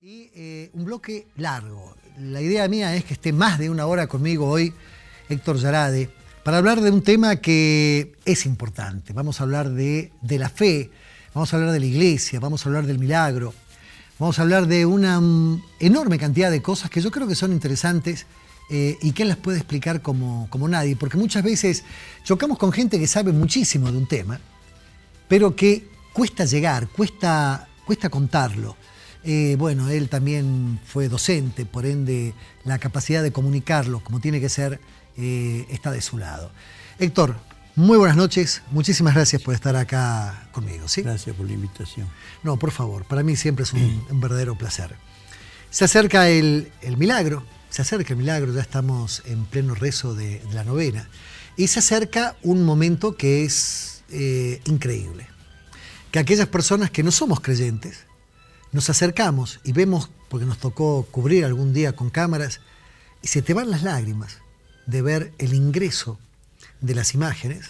Y un bloque largo. La idea mía es que esté más de una hora conmigo hoy Héctor Yarade para hablar de un tema que es importante. Vamos a hablar de la fe, vamos a hablar de la iglesia, vamos a hablar del milagro, vamos a hablar de una enorme cantidad de cosas que yo creo que son interesantes y que él las puede explicar como nadie, porque muchas veces chocamos con gente que sabe muchísimo de un tema, pero que cuesta llegar, cuesta contarlo. Bueno, él también fue docente, por ende la capacidad de comunicarlo como tiene que ser está de su lado. Héctor, muy buenas noches, muchísimas gracias por estar acá conmigo, ¿sí? Gracias por la invitación. No, por favor, para mí siempre es un verdadero placer. Se acerca el milagro, ya estamos en pleno rezo de la novena, y se acerca un momento que es increíble, que aquellas personas que no somos creyentes, nos acercamos y vemos, porque nos tocó cubrir algún día con cámaras, y se te van las lágrimas de ver el ingreso de las imágenes,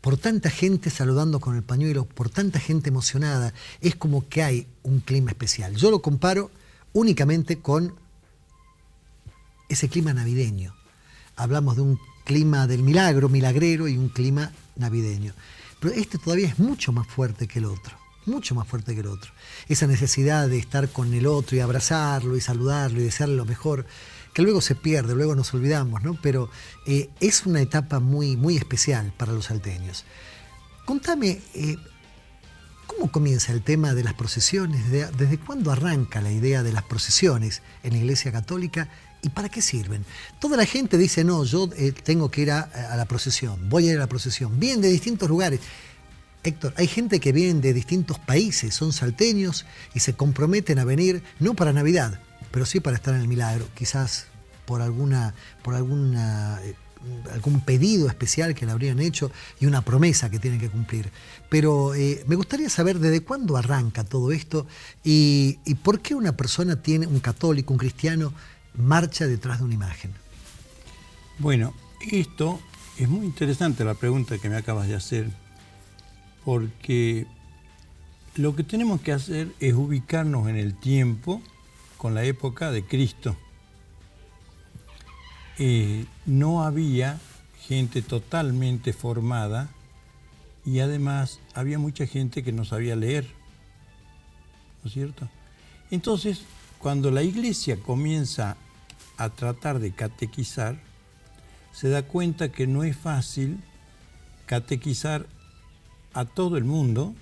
por tanta gente saludando con el pañuelo, por tanta gente emocionada, es como que hay un clima especial. Yo lo comparo únicamente con ese clima navideño. Hablamos de un clima del milagro, milagrero, y un clima navideño. Pero este todavía es mucho más fuerte que el otro. Mucho más fuerte que el otro. Esa necesidad de estar con el otro y abrazarlo y saludarlo y desearle lo mejor, que luego se pierde, luego nos olvidamos, ¿no? Pero es una etapa muy, muy especial para los salteños. Contame, ¿cómo comienza el tema de las procesiones? ¿Desde cuándo arranca la idea de las procesiones en la Iglesia Católica y para qué sirven? Toda la gente dice, no, yo tengo que ir a la procesión, voy a ir a la procesión. Vienen de distintos lugares. Héctor, hay gente que viene de distintos países, son salteños y se comprometen a venir, no para Navidad, pero sí para estar en el milagro, quizás por algún pedido especial que le habrían hecho y una promesa que tienen que cumplir. Pero me gustaría saber desde cuándo arranca todo esto y por qué una persona tiene, un católico, un cristiano, marcha detrás de una imagen. Bueno, esto es muy interesante la pregunta que me acabas de hacer, porque lo que tenemos que hacer es ubicarnos en el tiempo con la época de Cristo. No había gente totalmente formada y además había mucha gente que no sabía leer, ¿no es cierto? Entonces, cuando la iglesia comienza a tratar de catequizar, se da cuenta que no es fácil catequizar a todo el mundo,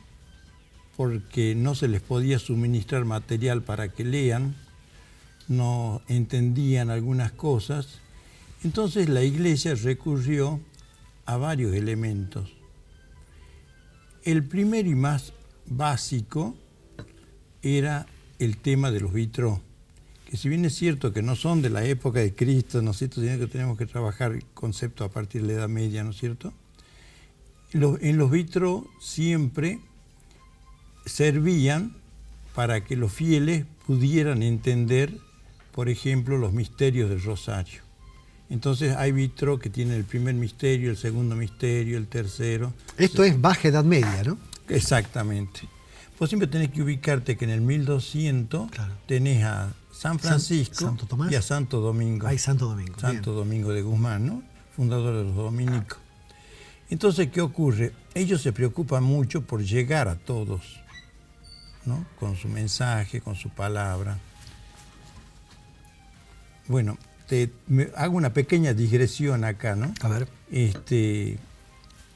porque no se les podía suministrar material para que lean, no entendían algunas cosas. Entonces la iglesia recurrió a varios elementos. El primero y más básico era el tema de los vitrós, que si bien es cierto que no son de la época de Cristo, ¿no es cierto?, sino que tenemos que trabajar el concepto a partir de la Edad Media, ¿no es cierto?, en los vitrós siempre servían para que los fieles pudieran entender, por ejemplo, los misterios del rosario. Entonces hay vitrós que tienen el primer misterio, el segundo misterio, el tercero. Esto es baja Edad Media, ¿no? Exactamente. Vos siempre tenés que ubicarte que en el 1200 claro, tenés a San Francisco Santo Tomás y a Santo Domingo. Ay, Santo Domingo. Santo Domingo de Guzmán, ¿no? Fundador de los dominicos. Entonces, ¿qué ocurre? Ellos se preocupan mucho por llegar a todos, ¿no?, con su mensaje, con su palabra. Bueno, hago una pequeña digresión acá, ¿no? A ver. En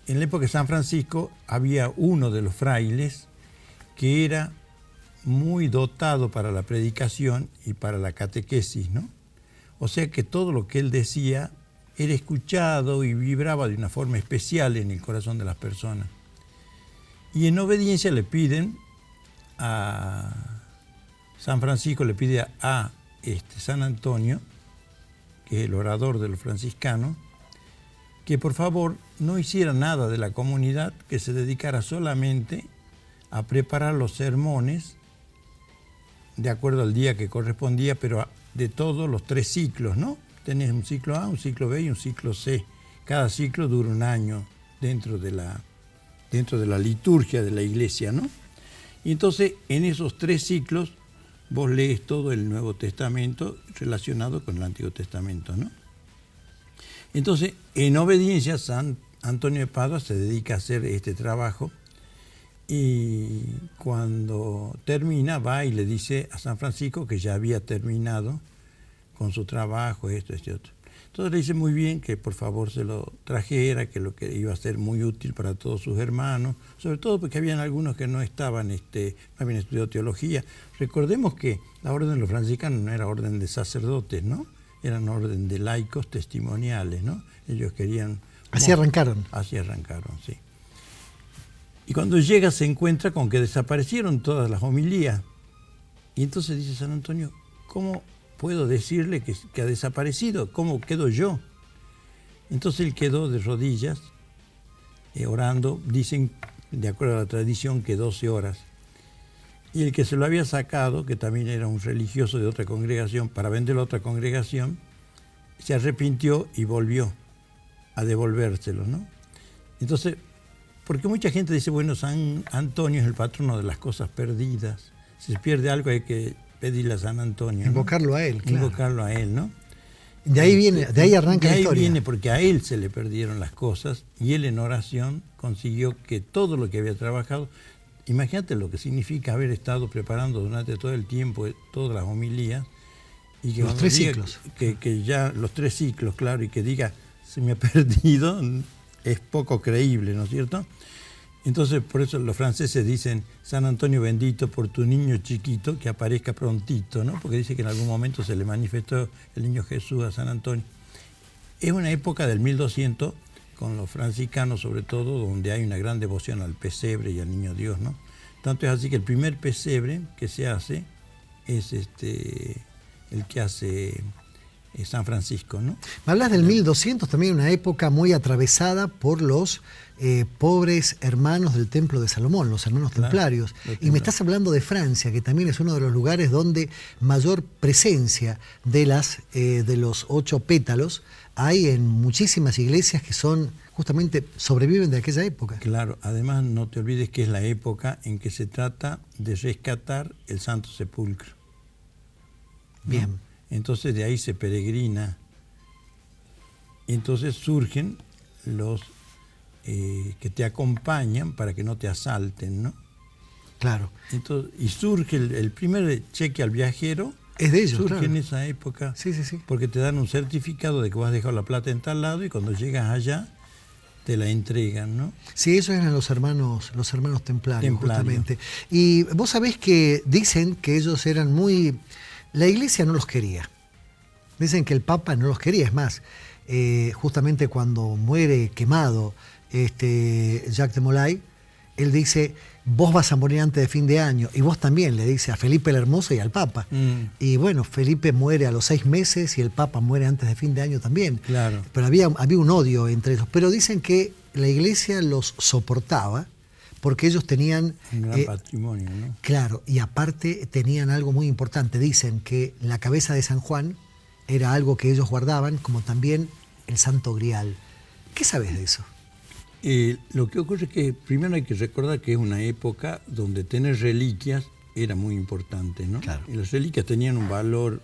la época de San Francisco había uno de los frailes que era muy dotado para la predicación y para la catequesis, ¿no? O sea que todo lo que él decía era escuchado y vibraba de una forma especial en el corazón de las personas. Y en obediencia le piden a San Francisco, le pide a San Antonio, que es el orador de los franciscanos, que por favor no hiciera nada de la comunidad, que se dedicara solamente a preparar los sermones de acuerdo al día que correspondía, pero de todos los 3 ciclos, ¿no? Tenés un ciclo A, un ciclo B y un ciclo C. Cada ciclo dura un año dentro de la liturgia de la iglesia, ¿no? Y entonces en esos 3 ciclos vos lees todo el Nuevo Testamento relacionado con el Antiguo Testamento, ¿no? Entonces, en obediencia, San Antonio de Padua se dedica a hacer este trabajo y cuando termina va y le dice a San Francisco que ya había terminado con su trabajo, esto, este otro. Entonces le dice muy bien que por favor se lo trajera, que lo que iba a ser muy útil para todos sus hermanos, sobre todo porque habían algunos que no estaban, no habían estudiado teología. Recordemos que la orden de los franciscanos no era orden de sacerdotes, ¿no? Eran orden de laicos testimoniales, ¿no? Ellos querían... Así arrancaron. Así arrancaron, sí. Y cuando llega se encuentra con que desaparecieron todas las homilías. Y entonces dice San Antonio, ¿cómo puedo decirle que ha desaparecido? ¿Cómo quedo yo? Entonces él quedó de rodillas, orando, dicen, de acuerdo a la tradición, que 12 horas. Y el que se lo había sacado, que también era un religioso de otra congregación, para venderlo a otra congregación, se arrepintió y volvió a devolvérselo, ¿no? Entonces, porque mucha gente dice, bueno, San Antonio es el patrono de las cosas perdidas. Si se pierde algo hay que pedirle a San Antonio, ¿no? Invocarlo a él, claro. Invocarlo a él, ¿no? De ahí viene, de ahí arranca la historia. De ahí viene porque a él se le perdieron las cosas y él en oración consiguió que todo lo que había trabajado, imagínate lo que significa haber estado preparando durante todo el tiempo todas las homilías y que los 3 ciclos. Que ya los 3 ciclos, claro, y que diga se me ha perdido, es poco creíble, ¿no es cierto? Entonces, por eso los franceses dicen, San Antonio bendito por tu niño chiquito, que aparezca prontito, ¿no? Porque dice que en algún momento se le manifestó el niño Jesús a San Antonio. Es una época del 1200, con los franciscanos sobre todo, donde hay una gran devoción al pesebre y al niño Dios, ¿no? Tanto es así que el primer pesebre que se hace es el que hace San Francisco, ¿no? Me hablas del 1200, también una época muy atravesada por los pobres hermanos del Templo de Salomón, los hermanos templarios. Y me estás hablando de Francia, que también es uno de los lugares donde mayor presencia de los 8 pétalos hay en muchísimas iglesias que son, justamente, sobreviven de aquella época. Claro, además no te olvides que es la época en que se trata de rescatar el Santo Sepulcro, ¿no? Bien. Entonces de ahí se peregrina. Entonces surgen los que te acompañan para que no te asalten, ¿no? Claro. Entonces, y surge el primer cheque al viajero. Es de ellos, surge claro. en esa época. Sí, sí, sí. Porque te dan un certificado de que vas a dejar la plata en tal lado y cuando llegas allá te la entregan, ¿no? Sí, esos eran los hermanos templarios, justamente. Y vos sabés que dicen que ellos eran muy... La iglesia no los quería. Dicen que el Papa no los quería. Es más, justamente cuando muere quemado Jacques de Molay, él dice, vos vas a morir antes de fin de año. Y vos también, le dice a Felipe el Hermoso y al Papa. Y bueno, Felipe muere a los 6 meses y el Papa muere antes de fin de año también. Claro. Pero había un odio entre ellos. Pero dicen que la iglesia los soportaba porque ellos tenían... un gran patrimonio, ¿no? Claro, y aparte tenían algo muy importante. Dicen que la cabeza de San Juan era algo que ellos guardaban, como también el Santo Grial. ¿Qué sabes de eso? Lo que ocurre es que primero hay que recordar que es una época donde tener reliquias era muy importante, ¿no? Claro. Y las reliquias tenían un valor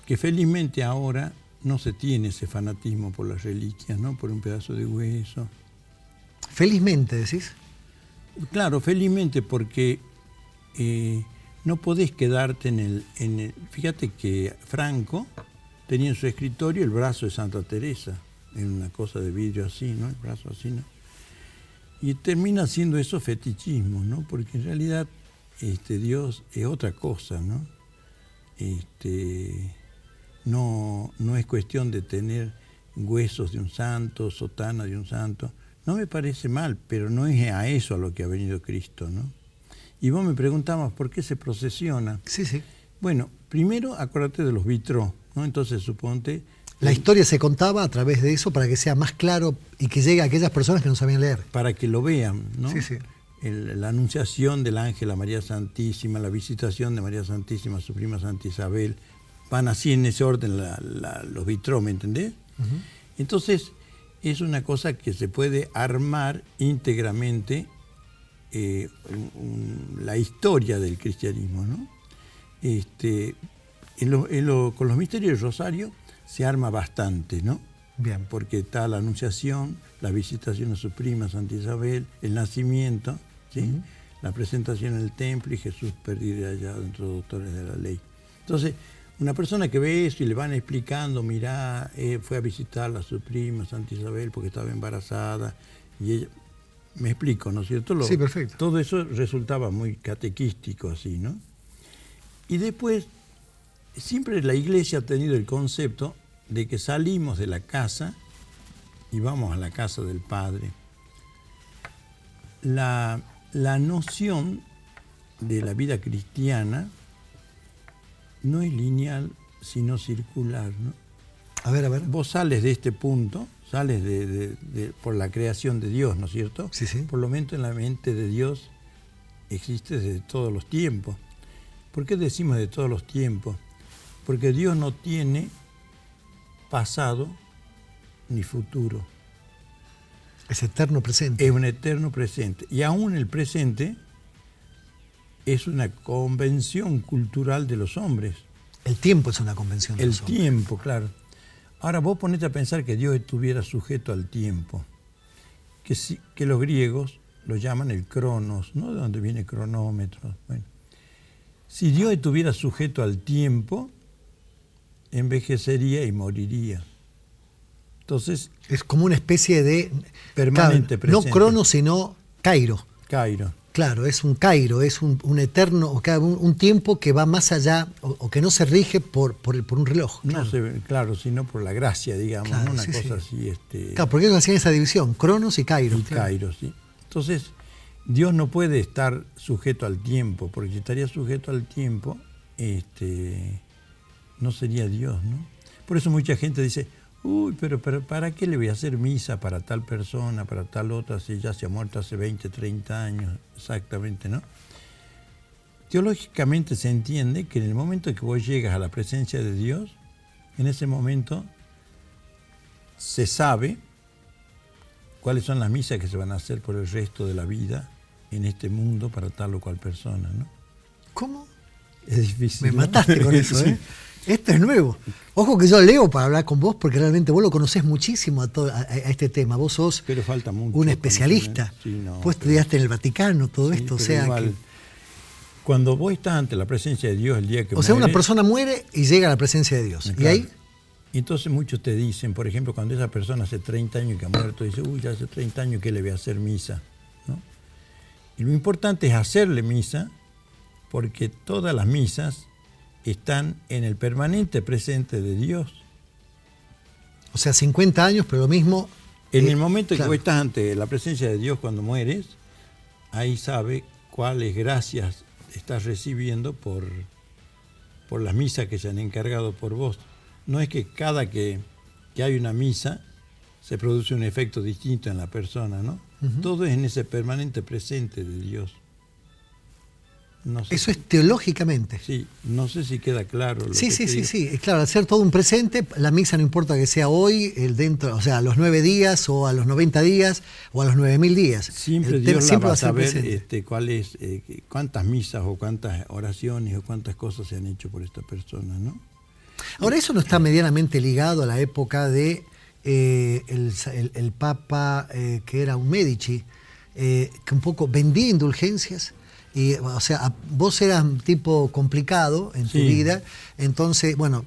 que felizmente ahora no se tiene ese fanatismo por las reliquias, ¿no? Por un pedazo de hueso. Felizmente, decís. Claro, felizmente porque no podés quedarte en el... Fíjate que Franco tenía en su escritorio el brazo de Santa Teresa, en una cosa de vidrio así, ¿no? El brazo así, ¿no? Y termina siendo eso fetichismo, ¿no? Porque en realidad Dios es otra cosa, ¿no? No es cuestión de tener huesos de un santo, sotana de un santo. No me parece mal, pero no es a eso a lo que ha venido Cristo, ¿no? Y vos me preguntabas por qué se procesiona. Sí, sí. Bueno, primero acuérdate de los vitrós, ¿no? Entonces suponte... La historia se contaba a través de eso para que sea más claro y que llegue a aquellas personas que no sabían leer. Para que lo vean, ¿no? Sí, sí. La anunciación del ángel a María Santísima, la visitación de María Santísima a su prima Santa Isabel, van así en ese orden los vitrós, ¿me entendés? Uh-huh. Entonces, es una cosa que se puede armar íntegramente la historia del cristianismo, ¿no? Con los misterios del Rosario se arma bastante, ¿no? Bien. Porque está la Anunciación, la visitación a su prima Santa Isabel, el nacimiento, ¿sí? La presentación en el templo y Jesús perdido allá dentro de los doctores de la ley. Entonces, una persona que ve eso y le van explicando, mirá, fue a visitar a su prima Santa Isabel porque estaba embarazada y ella... Me explico, ¿no es cierto? Sí, perfecto. Todo eso resultaba muy catequístico así, ¿no? Y después, siempre la Iglesia ha tenido el concepto de que salimos de la casa y vamos a la casa del Padre. La noción de la vida cristiana no es lineal, sino circular, ¿no? A ver. Vos sales de este punto, sales por la creación de Dios, ¿no es cierto? Sí, sí. Por lo menos en la mente de Dios existe desde todos los tiempos. ¿Por qué decimos de todos los tiempos? Porque Dios no tiene pasado ni futuro. Es eterno presente. Es un eterno presente. Y aún el presente es una convención cultural de los hombres. El tiempo es una convención de los hombres. El tiempo, claro. Ahora vos ponete a pensar que Dios estuviera sujeto al tiempo, que los griegos lo llaman el cronos, ¿no? De donde viene cronómetro. Bueno, si Dios estuviera sujeto al tiempo, envejecería y moriría. Entonces... Es como una especie de... Permanente presente. No cronos, sino Cairo. Cairo. Claro, es un Cairo, es un eterno, un tiempo que va más allá, o que no se rige por un reloj. Claro. Claro, sino por la gracia, digamos, claro, ¿no? Una sí, cosa sí. así. Claro, porque ellos hacían esa división, Cronos y Cairo. Y Cairo, sí. Entonces, Dios no puede estar sujeto al tiempo, porque si estaría sujeto al tiempo, no sería Dios, ¿no? Por eso mucha gente dice, uy, pero ¿para qué le voy a hacer misa para tal persona, para tal otra, si ya se ha muerto hace 20, 30 años? Exactamente, ¿no? Teológicamente se entiende que en el momento en que vos llegas a la presencia de Dios, en ese momento se sabe cuáles son las misas que se van a hacer por el resto de la vida en este mundo para tal o cual persona, ¿no? ¿Cómo? Es difícil. Me ¿no? mataste con eso, Sí. ¿eh? Esto es nuevo. Ojo que yo leo para hablar con vos porque realmente vos lo conocés muchísimo a este tema. Vos sos Pero falta mucho un especialista. Sí, no, vos estudiaste en el Vaticano, todo sí, esto. O pero sea, igual, cuando vos estás ante la presencia de Dios el día que o sea, una mueres, persona muere y llega a la presencia de Dios. claro. Y ahí, Y entonces muchos te dicen, por ejemplo, cuando esa persona hace 30 años que ha muerto, dice, uy, ya hace 30 años que le voy a hacer misa, ¿no? Y lo importante es hacerle misa, porque todas las misas están en el permanente presente de Dios. o sea, 50 años, pero lo mismo. En el momento en claro. que vos estás ante la presencia de Dios cuando mueres, ahí sabe cuáles gracias estás recibiendo por las misas que se han encargado por vos. No es que cada que hay una misa se produce un efecto distinto en la persona, ¿no? Todo es en ese permanente presente de Dios. No sé Eso es teológicamente. Sí, no sé si queda claro. Sí. Claro, al ser todo un presente, la misa no importa que sea hoy, o sea, a los 9 días, o a los 90 días, o a los 9.000 días. Siempre Dios la va a saber cuántas misas o cuántas oraciones o cuántas cosas se han hecho por esta persona, ¿no? Ahora, eso no está medianamente ligado a la época de el Papa, que era un Medici, que un poco vendía indulgencias. Y, o sea, vos eras un tipo complicado en tu vida, entonces, bueno,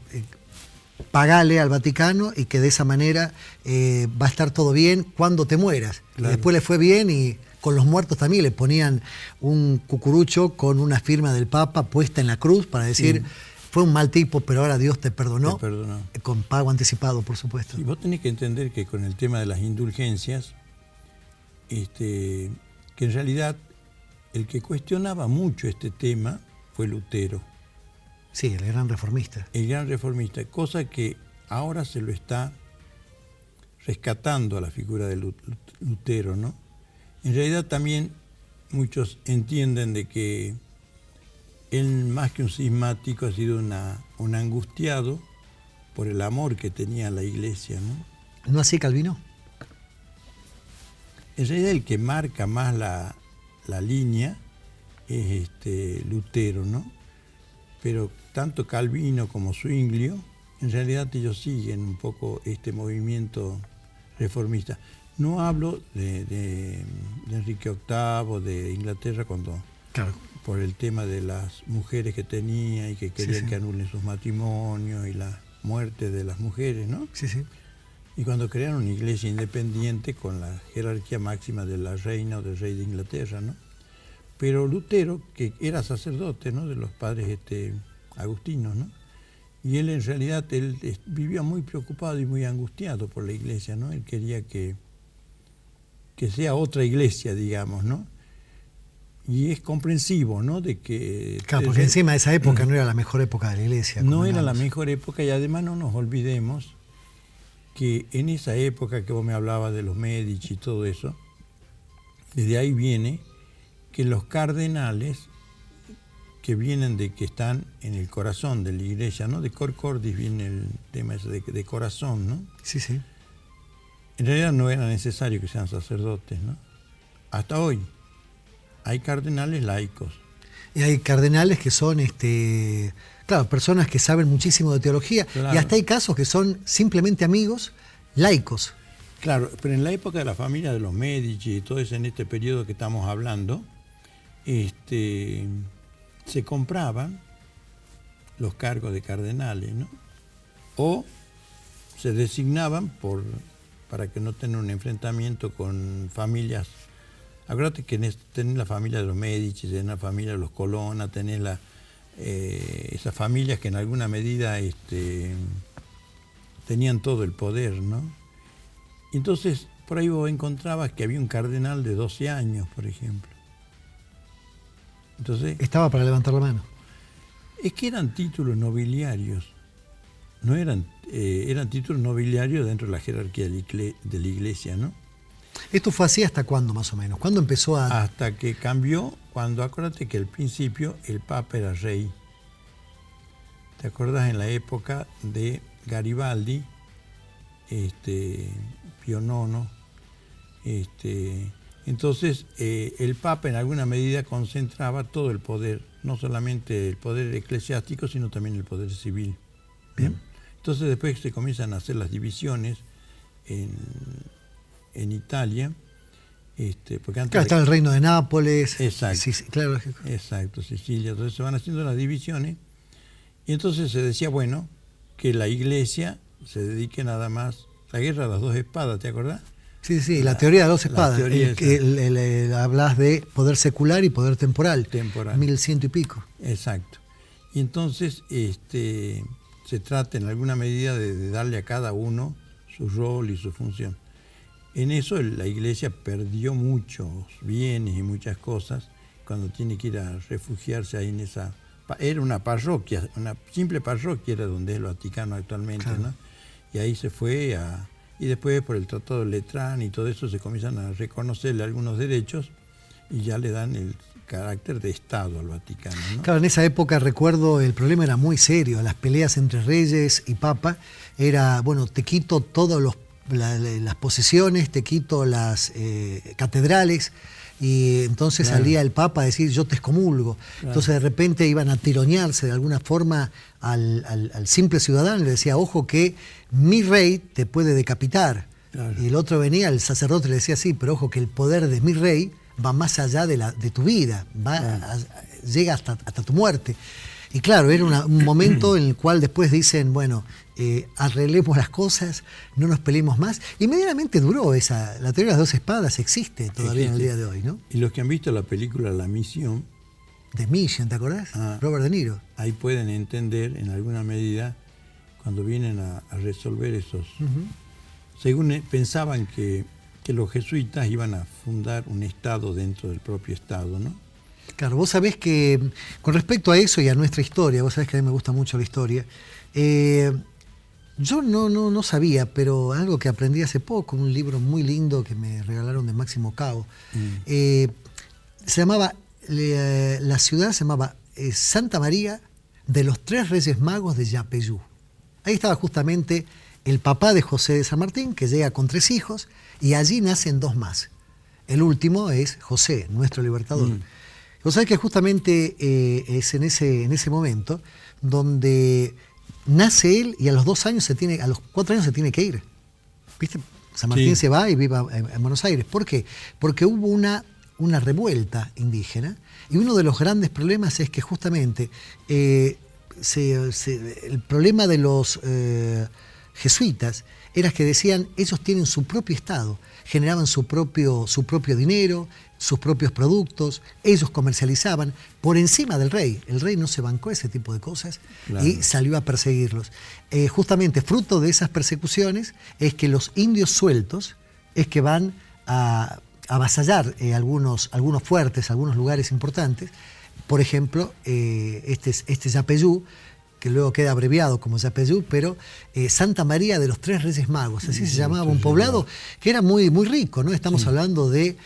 pagale al Vaticano y que de esa manera va a estar todo bien cuando te mueras. Claro. Y después le fue bien y con los muertos también le ponían un cucurucho con una firma del Papa puesta en la cruz para decir, fue un mal tipo, pero ahora Dios te perdonó. Te perdonó. Con pago anticipado, por supuesto. Y vos tenés que entender que con el tema de las indulgencias, que en realidad el que cuestionaba mucho este tema fue Lutero. Sí, el gran reformista. El gran reformista, cosa que ahora se lo está rescatando a la figura de Lutero, ¿no? En realidad también muchos entienden de que él, más que un cismático, ha sido un angustiado por el amor que tenía a la Iglesia, ¿no? ¿No así Calvino? En realidad el que marca más la la línea es Lutero, ¿no? Pero tanto Calvino como Zwinglio, en realidad ellos siguen un poco este movimiento reformista. No hablo de Enrique VIII, de Inglaterra, Claro. por el tema de las mujeres que tenía y que querían sí. que anulen sus matrimonios y la muerte de las mujeres, ¿no? Sí, sí. Y cuando crearon una iglesia independiente con la jerarquía máxima de la reina o del rey de Inglaterra, ¿no? Pero Lutero, que era sacerdote, ¿no?, de los padres agustinos, ¿no? Y él en realidad vivía muy preocupado y muy angustiado por la iglesia, ¿no? Él quería que sea otra iglesia, digamos, ¿no? Y es comprensivo, ¿no? De que... Claro, porque encima de esa época no era la mejor época de la iglesia. No era la mejor época, y además no nos olvidemos que en esa época que vos me hablabas de los Medici y todo eso, desde ahí viene que los cardenales que vienen que están en el corazón de la iglesia, ¿no? De cor cordis viene el tema ese de corazón, ¿no? Sí, sí. En realidad no era necesario que sean sacerdotes, ¿no? Hasta hoy hay cardenales laicos. Y hay cardenales que son, claro, personas que saben muchísimo de teología, claro. Y hasta hay casos que son simplemente amigos laicos. Claro, pero en la época de la familia de los Medici y todo eso, en este periodo que estamos hablando, se compraban los cargos de cardenales, ¿no? O se designaban para que no tengan un enfrentamiento con familias. Acuérdate que tenés la familia de los Medici, tenés la familia de los Colonna, tenés esas familias que en alguna medida tenían todo el poder, ¿no? Entonces, por ahí vos encontrabas que había un cardenal de 12 años, por ejemplo. Entonces, estaba para levantar la mano. Es que eran títulos nobiliarios. No eran títulos nobiliarios dentro de la jerarquía de la iglesia, ¿no? ¿Esto fue así hasta cuándo, más o menos? ¿Cuándo empezó a...? Hasta que cambió, acuérdate que al principio el Papa era rey. ¿Te acordás en la época de Garibaldi, Pío IX? Entonces, el Papa en alguna medida concentraba todo el poder, no solamente el poder eclesiástico, sino también el poder civil. Bien. Entonces después se comienzan a hacer las divisiones en Italia, porque antes... Claro, estaba el reino de Nápoles. Exacto. Sí, claro. Exacto, Sicilia. Entonces se van haciendo las divisiones y entonces se decía, bueno, que la iglesia se dedique nada más... La guerra de las dos espadas, ¿te acordás? Sí, la teoría de dos espadas. Hablas de poder secular y poder temporal. 1100 y pico. Exacto. Y entonces se trata en alguna medida de darle a cada uno su rol y su función. En eso la iglesia perdió muchos bienes y muchas cosas cuando tiene que ir a refugiarse ahí en esa... Era una parroquia, una simple parroquia era donde es el Vaticano actualmente, claro. ¿No? Y ahí se fue y después por el Tratado de Letrán y todo eso se comienzan a reconocerle algunos derechos y ya le dan el carácter de Estado al Vaticano, ¿no? Claro, en esa época recuerdo el problema era muy serio, las peleas entre reyes y papa era, bueno, te quito todas las posesiones, te quito las catedrales, y entonces claro. Salía el Papa a decir yo te excomulgo. Claro. Entonces de repente iban a tironearse de alguna forma al simple ciudadano y le decía, ojo que mi rey te puede decapitar. Claro. Y el otro venía, el sacerdote le decía, sí, pero ojo que el poder de mi rey va más allá de tu vida, llega hasta tu muerte. Y claro, era un momento en el cual después dicen, bueno, arreglemos las cosas, no nos peleemos más. Y medianamente duró la teoría de las dos espadas existe todavía en el día de hoy, ¿no? Y los que han visto la película La Misión... The Mission, ¿te acordás? Robert De Niro. Ahí pueden entender en alguna medida cuando vienen a resolver esos... Según pensaban que los jesuitas iban a fundar un Estado dentro del propio Estado, ¿no? Claro, vos sabés que con respecto a eso y a nuestra historia, vos sabés que a mí me gusta mucho la historia, yo no sabía, pero algo que aprendí hace poco, un libro muy lindo que me regalaron de Máximo Cao, se llamaba, la ciudad se llamaba Santa María de los Tres Reyes Magos de Yapeyú. Ahí estaba justamente el papá de José de San Martín, que llega con 3 hijos, y allí nacen 2 más. el último es José, nuestro libertador. Vos sabés que justamente es en ese momento donde nace él y a los 4 años se tiene que ir. ¿Viste? San Martín se va y vive en Buenos Aires. ¿Por qué? Porque hubo una revuelta indígena y uno de los grandes problemas es que justamente el problema de los jesuitas era que decían ellos tienen su propio Estado, generaban su propio dinero, sus propios productos, ellos comercializaban por encima del rey. El rey no se bancó ese tipo de cosas y salió a perseguirlos. Justamente fruto de esas persecuciones es que los indios sueltos es que van a avasallar algunos fuertes, algunos lugares importantes. Por ejemplo, este Yapeyú, que luego queda abreviado como Yapeyú, pero Santa María de los Tres Reyes Magos, así se llamaba, un poblado que era muy, muy rico, ¿no? Estamos hablando de,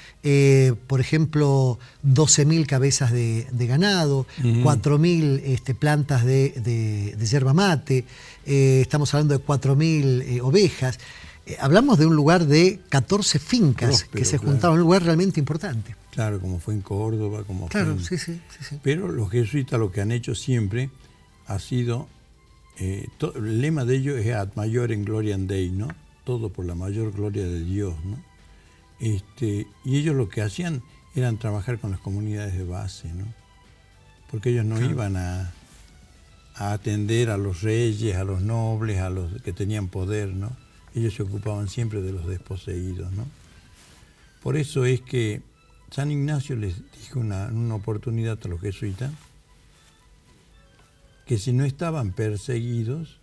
por ejemplo, 12.000 cabezas de ganado, 4.000 plantas de yerba mate, estamos hablando de 4.000 ovejas. Hablamos de un lugar de 14 fincas que se juntaban, un lugar realmente importante. Claro, como fue en Córdoba, como claro, fue sí. Pero los jesuitas lo que han hecho siempre ha sido, el lema de ellos es ad maiorem gloriam Dei, ¿no? Todo por la mayor gloria de Dios, ¿no? Y ellos lo que hacían eran trabajar con las comunidades de base, ¿no? Porque ellos no iban a atender a los reyes, a los nobles, a los que tenían poder, ¿no? Ellos se ocupaban siempre de los desposeídos, ¿no? Por eso es que San Ignacio les dijo en una oportunidad a los jesuitas que si no estaban perseguidos,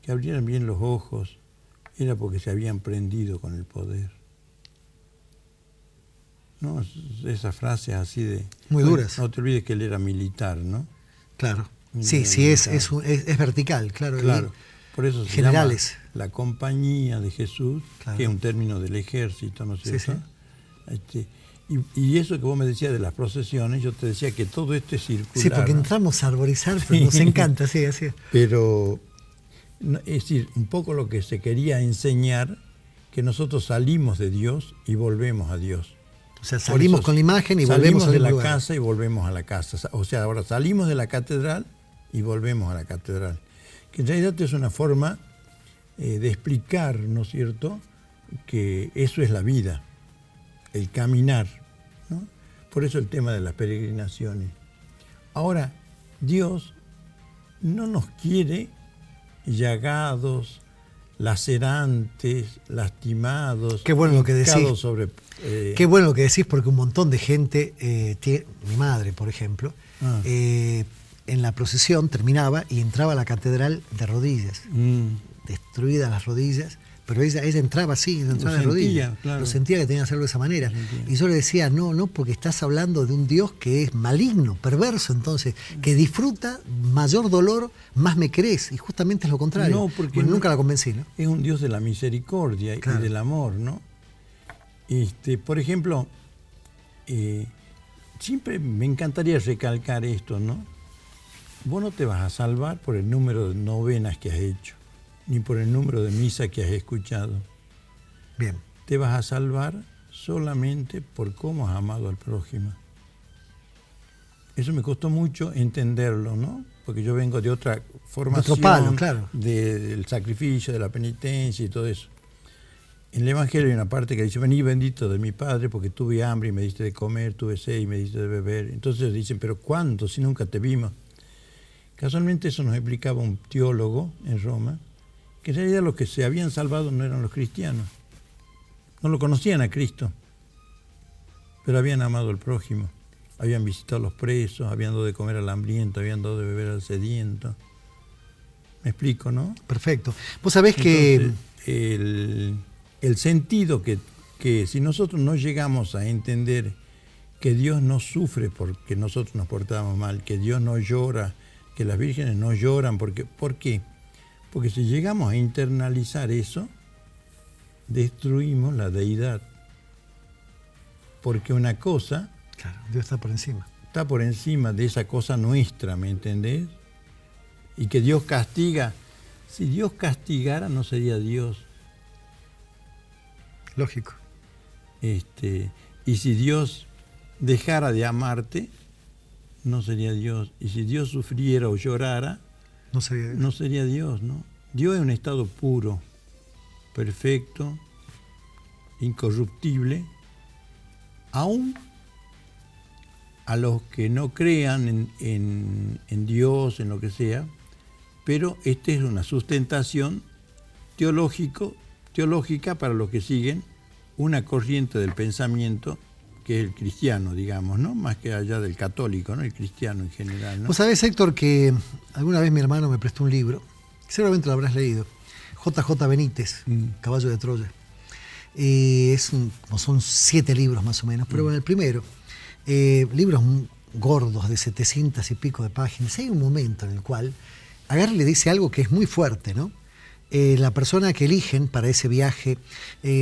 que abrieran bien los ojos, era porque se habían prendido con el poder. ¿No? Esas frases así de... Muy duras. No te olvides que él era militar, ¿no? Claro. Sí, es vertical, claro. Claro. Por eso se generales. llama la compañía de Jesús, que es un término del ejército, ¿no es cierto? Sí. Y eso que vos me decías de las procesiones, yo te decía que todo esto es circular. Sí, porque entramos a arborizar, pero nos encanta, sí, así es. Pero, es decir, un poco lo que se quería enseñar, que nosotros salimos de Dios y volvemos a Dios. O sea, salimos con la imagen y volvemos a la lugar. casa y volvemos a la casa. O sea, ahora salimos de la catedral y volvemos a la catedral. Que en realidad es una forma de explicar, ¿no es cierto?, que eso es la vida, el caminar, ¿no? Por eso el tema de las peregrinaciones. Ahora, Dios no nos quiere llagados, lacerantes, lastimados. Qué bueno lo que decís. Qué bueno lo que decís, porque un montón de gente, mi madre, por ejemplo, en la procesión terminaba y entraba a la catedral de rodillas, destruidas las rodillas, pero ella entraba así, entraba de rodillas. Claro. Lo sentía que tenía que hacerlo de esa manera. Y yo le decía, no, porque estás hablando de un Dios que es maligno, perverso, entonces, que disfruta mayor dolor, más me querés. Y justamente es lo contrario. No, porque nunca la convencí, ¿no? Es un Dios de la misericordia y del amor, ¿no? Por ejemplo, siempre me encantaría recalcar esto, ¿no? Vos no te vas a salvar por el número de novenas que has hecho, ni por el número de misa que has escuchado. Bien. Te vas a salvar solamente por cómo has amado al prójimo. Eso me costó mucho entenderlo, ¿no? Porque yo vengo de otra formación, otro palo, claro, del sacrificio, de la penitencia y todo eso. En el Evangelio hay una parte que dice, vení bendito de mi Padre, porque tuve hambre y me diste de comer, tuve sed y me diste de beber. Entonces dicen, pero ¿cuándo si nunca te vimos? Casualmente eso nos explicaba un teólogo en Roma, que en realidad los que se habían salvado no eran los cristianos. No lo conocían a Cristo, pero habían amado al prójimo. Habían visitado a los presos, habían dado de comer al hambriento, habían dado de beber al sediento. ¿Me explico, no? Perfecto. Vos sabés entonces, que... El sentido que si nosotros no llegamos a entender que Dios no sufre porque nosotros nos portamos mal, que Dios no llora, que las vírgenes no lloran, ¿por qué? Porque si llegamos a internalizar eso, destruimos la deidad. Porque una cosa... Claro, Dios está por encima. Está por encima de esa cosa nuestra, ¿me entendés? Y que Dios castiga. Si Dios castigara, no sería Dios. Lógico. Y si Dios dejara de amarte, no sería Dios. Y si Dios sufriera o llorara, No sería Dios. no sería Dios, ¿no? Dios es un estado puro, perfecto, incorruptible, aún a los que no crean en Dios, en lo que sea, pero esta es una sustentación teológica para los que siguen una corriente del pensamiento que es el cristiano, digamos, ¿no? Más que allá del católico, ¿no? El cristiano en general, ¿no? Vos sabés, Héctor, que alguna vez mi hermano me prestó un libro, seguramente lo habrás leído, J.J. Benítez, Caballo de Troya. Son 7 libros más o menos, pero bueno, el primero, libros gordos de 700 y pico de páginas. Hay un momento en el cual agarra y le dice algo que es muy fuerte, ¿no? La persona que eligen para ese viaje,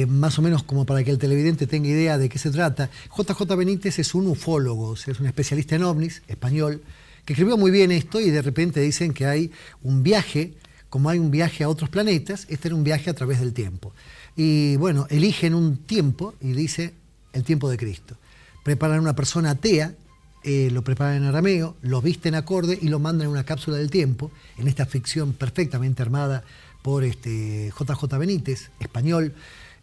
más o menos como para que el televidente tenga idea de qué se trata, J.J. Benítez es un ufólogo, o sea, es un especialista en ovnis, español, que escribió muy bien esto y de repente dicen que hay un viaje, como hay un viaje a otros planetas, este era un viaje a través del tiempo. Y bueno, eligen un tiempo y dice el tiempo de Cristo. Preparan a una persona atea, lo preparan en arameo, lo visten acorde y lo mandan en una cápsula del tiempo, en esta ficción perfectamente armada por J.J. Benítez, español.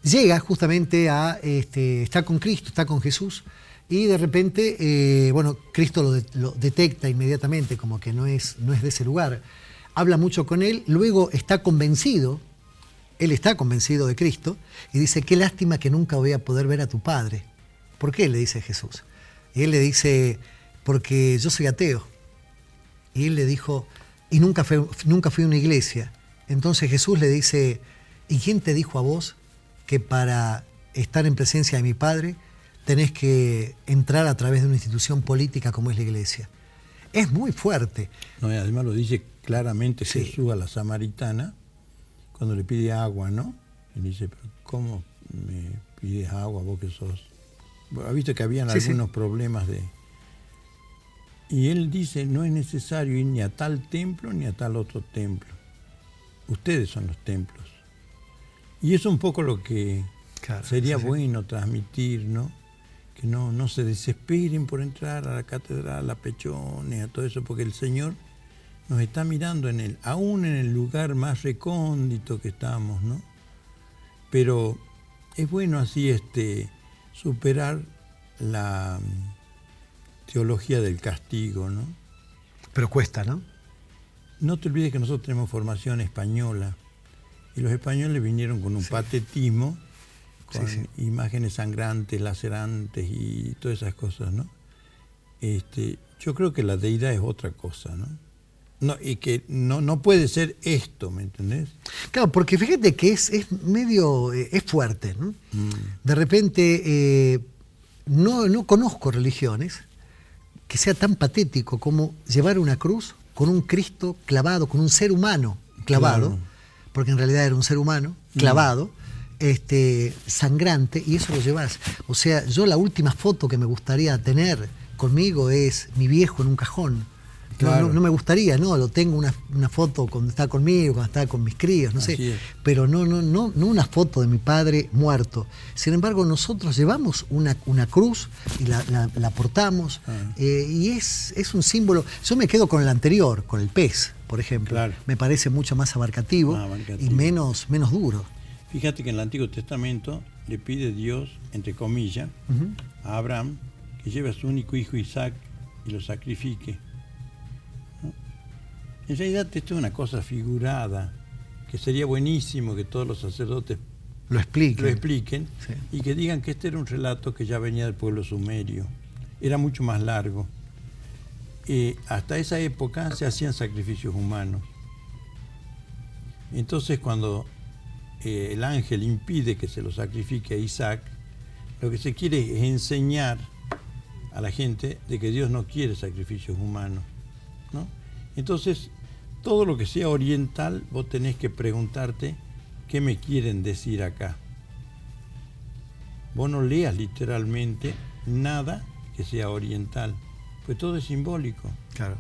Llega justamente está con Cristo, está con Jesús, y de repente, Cristo lo detecta inmediatamente como que no es de ese lugar. Habla mucho con él, luego está convencido, él está convencido de Cristo, y dice, qué lástima que nunca voy a poder ver a tu Padre. ¿Por qué? Le dice Jesús. Y él le dice, porque yo soy ateo. Y él le dijo, y nunca fui a una iglesia. Entonces Jesús le dice, ¿y quién te dijo a vos que para estar en presencia de mi Padre tenés que entrar a través de una institución política como es la iglesia? Es muy fuerte. No, y además lo dice claramente Sí. Jesús a la samaritana cuando le pide agua, ¿no? Y dice, pero ¿cómo me pides agua vos que sos? Bueno, ha visto que habían algunos problemas de... Y él dice, no es necesario ir ni a tal templo ni a tal otro templo. Ustedes son los templos. Y eso es un poco lo que sería bueno transmitir, ¿no? Que no se desesperen por entrar a la catedral, a Pechones, a todo eso, porque el Señor nos está mirando aún en el lugar más recóndito que estamos, ¿no? Pero es bueno así superar la teología del castigo, ¿no? Pero cuesta, ¿no? No te olvides que nosotros tenemos formación española y los españoles vinieron con un patetismo, con imágenes sangrantes, lacerantes y todas esas cosas, ¿no? Yo creo que la deidad es otra cosa, ¿no? Y que no puede ser esto, ¿me entendés? Claro, porque fíjate que es medio, es fuerte, ¿no? De repente, no conozco religiones que sea tan patético como llevar una cruz con un Cristo clavado, con un ser humano clavado, claro, porque en realidad era un ser humano clavado, sangrante, y eso lo llevas. O sea, yo la última foto que me gustaría tener conmigo es mi viejo en un cajón. Claro. No me gustaría, no, lo tengo una foto cuando está conmigo, cuando está con mis críos, no sé, pero no una foto de mi padre muerto. Sin embargo, nosotros llevamos una cruz y la portamos, y es un símbolo. Yo me quedo con el anterior, con el pez, por ejemplo. Claro. Me parece mucho más abarcativo, y menos duro. Fíjate que en el Antiguo Testamento le pide Dios, entre comillas, a Abraham que lleve a su único hijo Isaac y lo sacrifique. En realidad esto es una cosa figurada, que sería buenísimo que todos los sacerdotes lo expliquen y que digan que este era un relato que ya venía del pueblo sumerio. Era mucho más largo. Hasta esa época se hacían sacrificios humanos. Entonces cuando el ángel impide que se lo sacrifique a Isaac, lo que se quiere es enseñar a la gente de que Dios no quiere sacrificios humanos, ¿no? Entonces, todo lo que sea oriental, vos tenés que preguntarte qué me quieren decir acá. Vos no leas literalmente nada que sea oriental, pues todo es simbólico. Claro.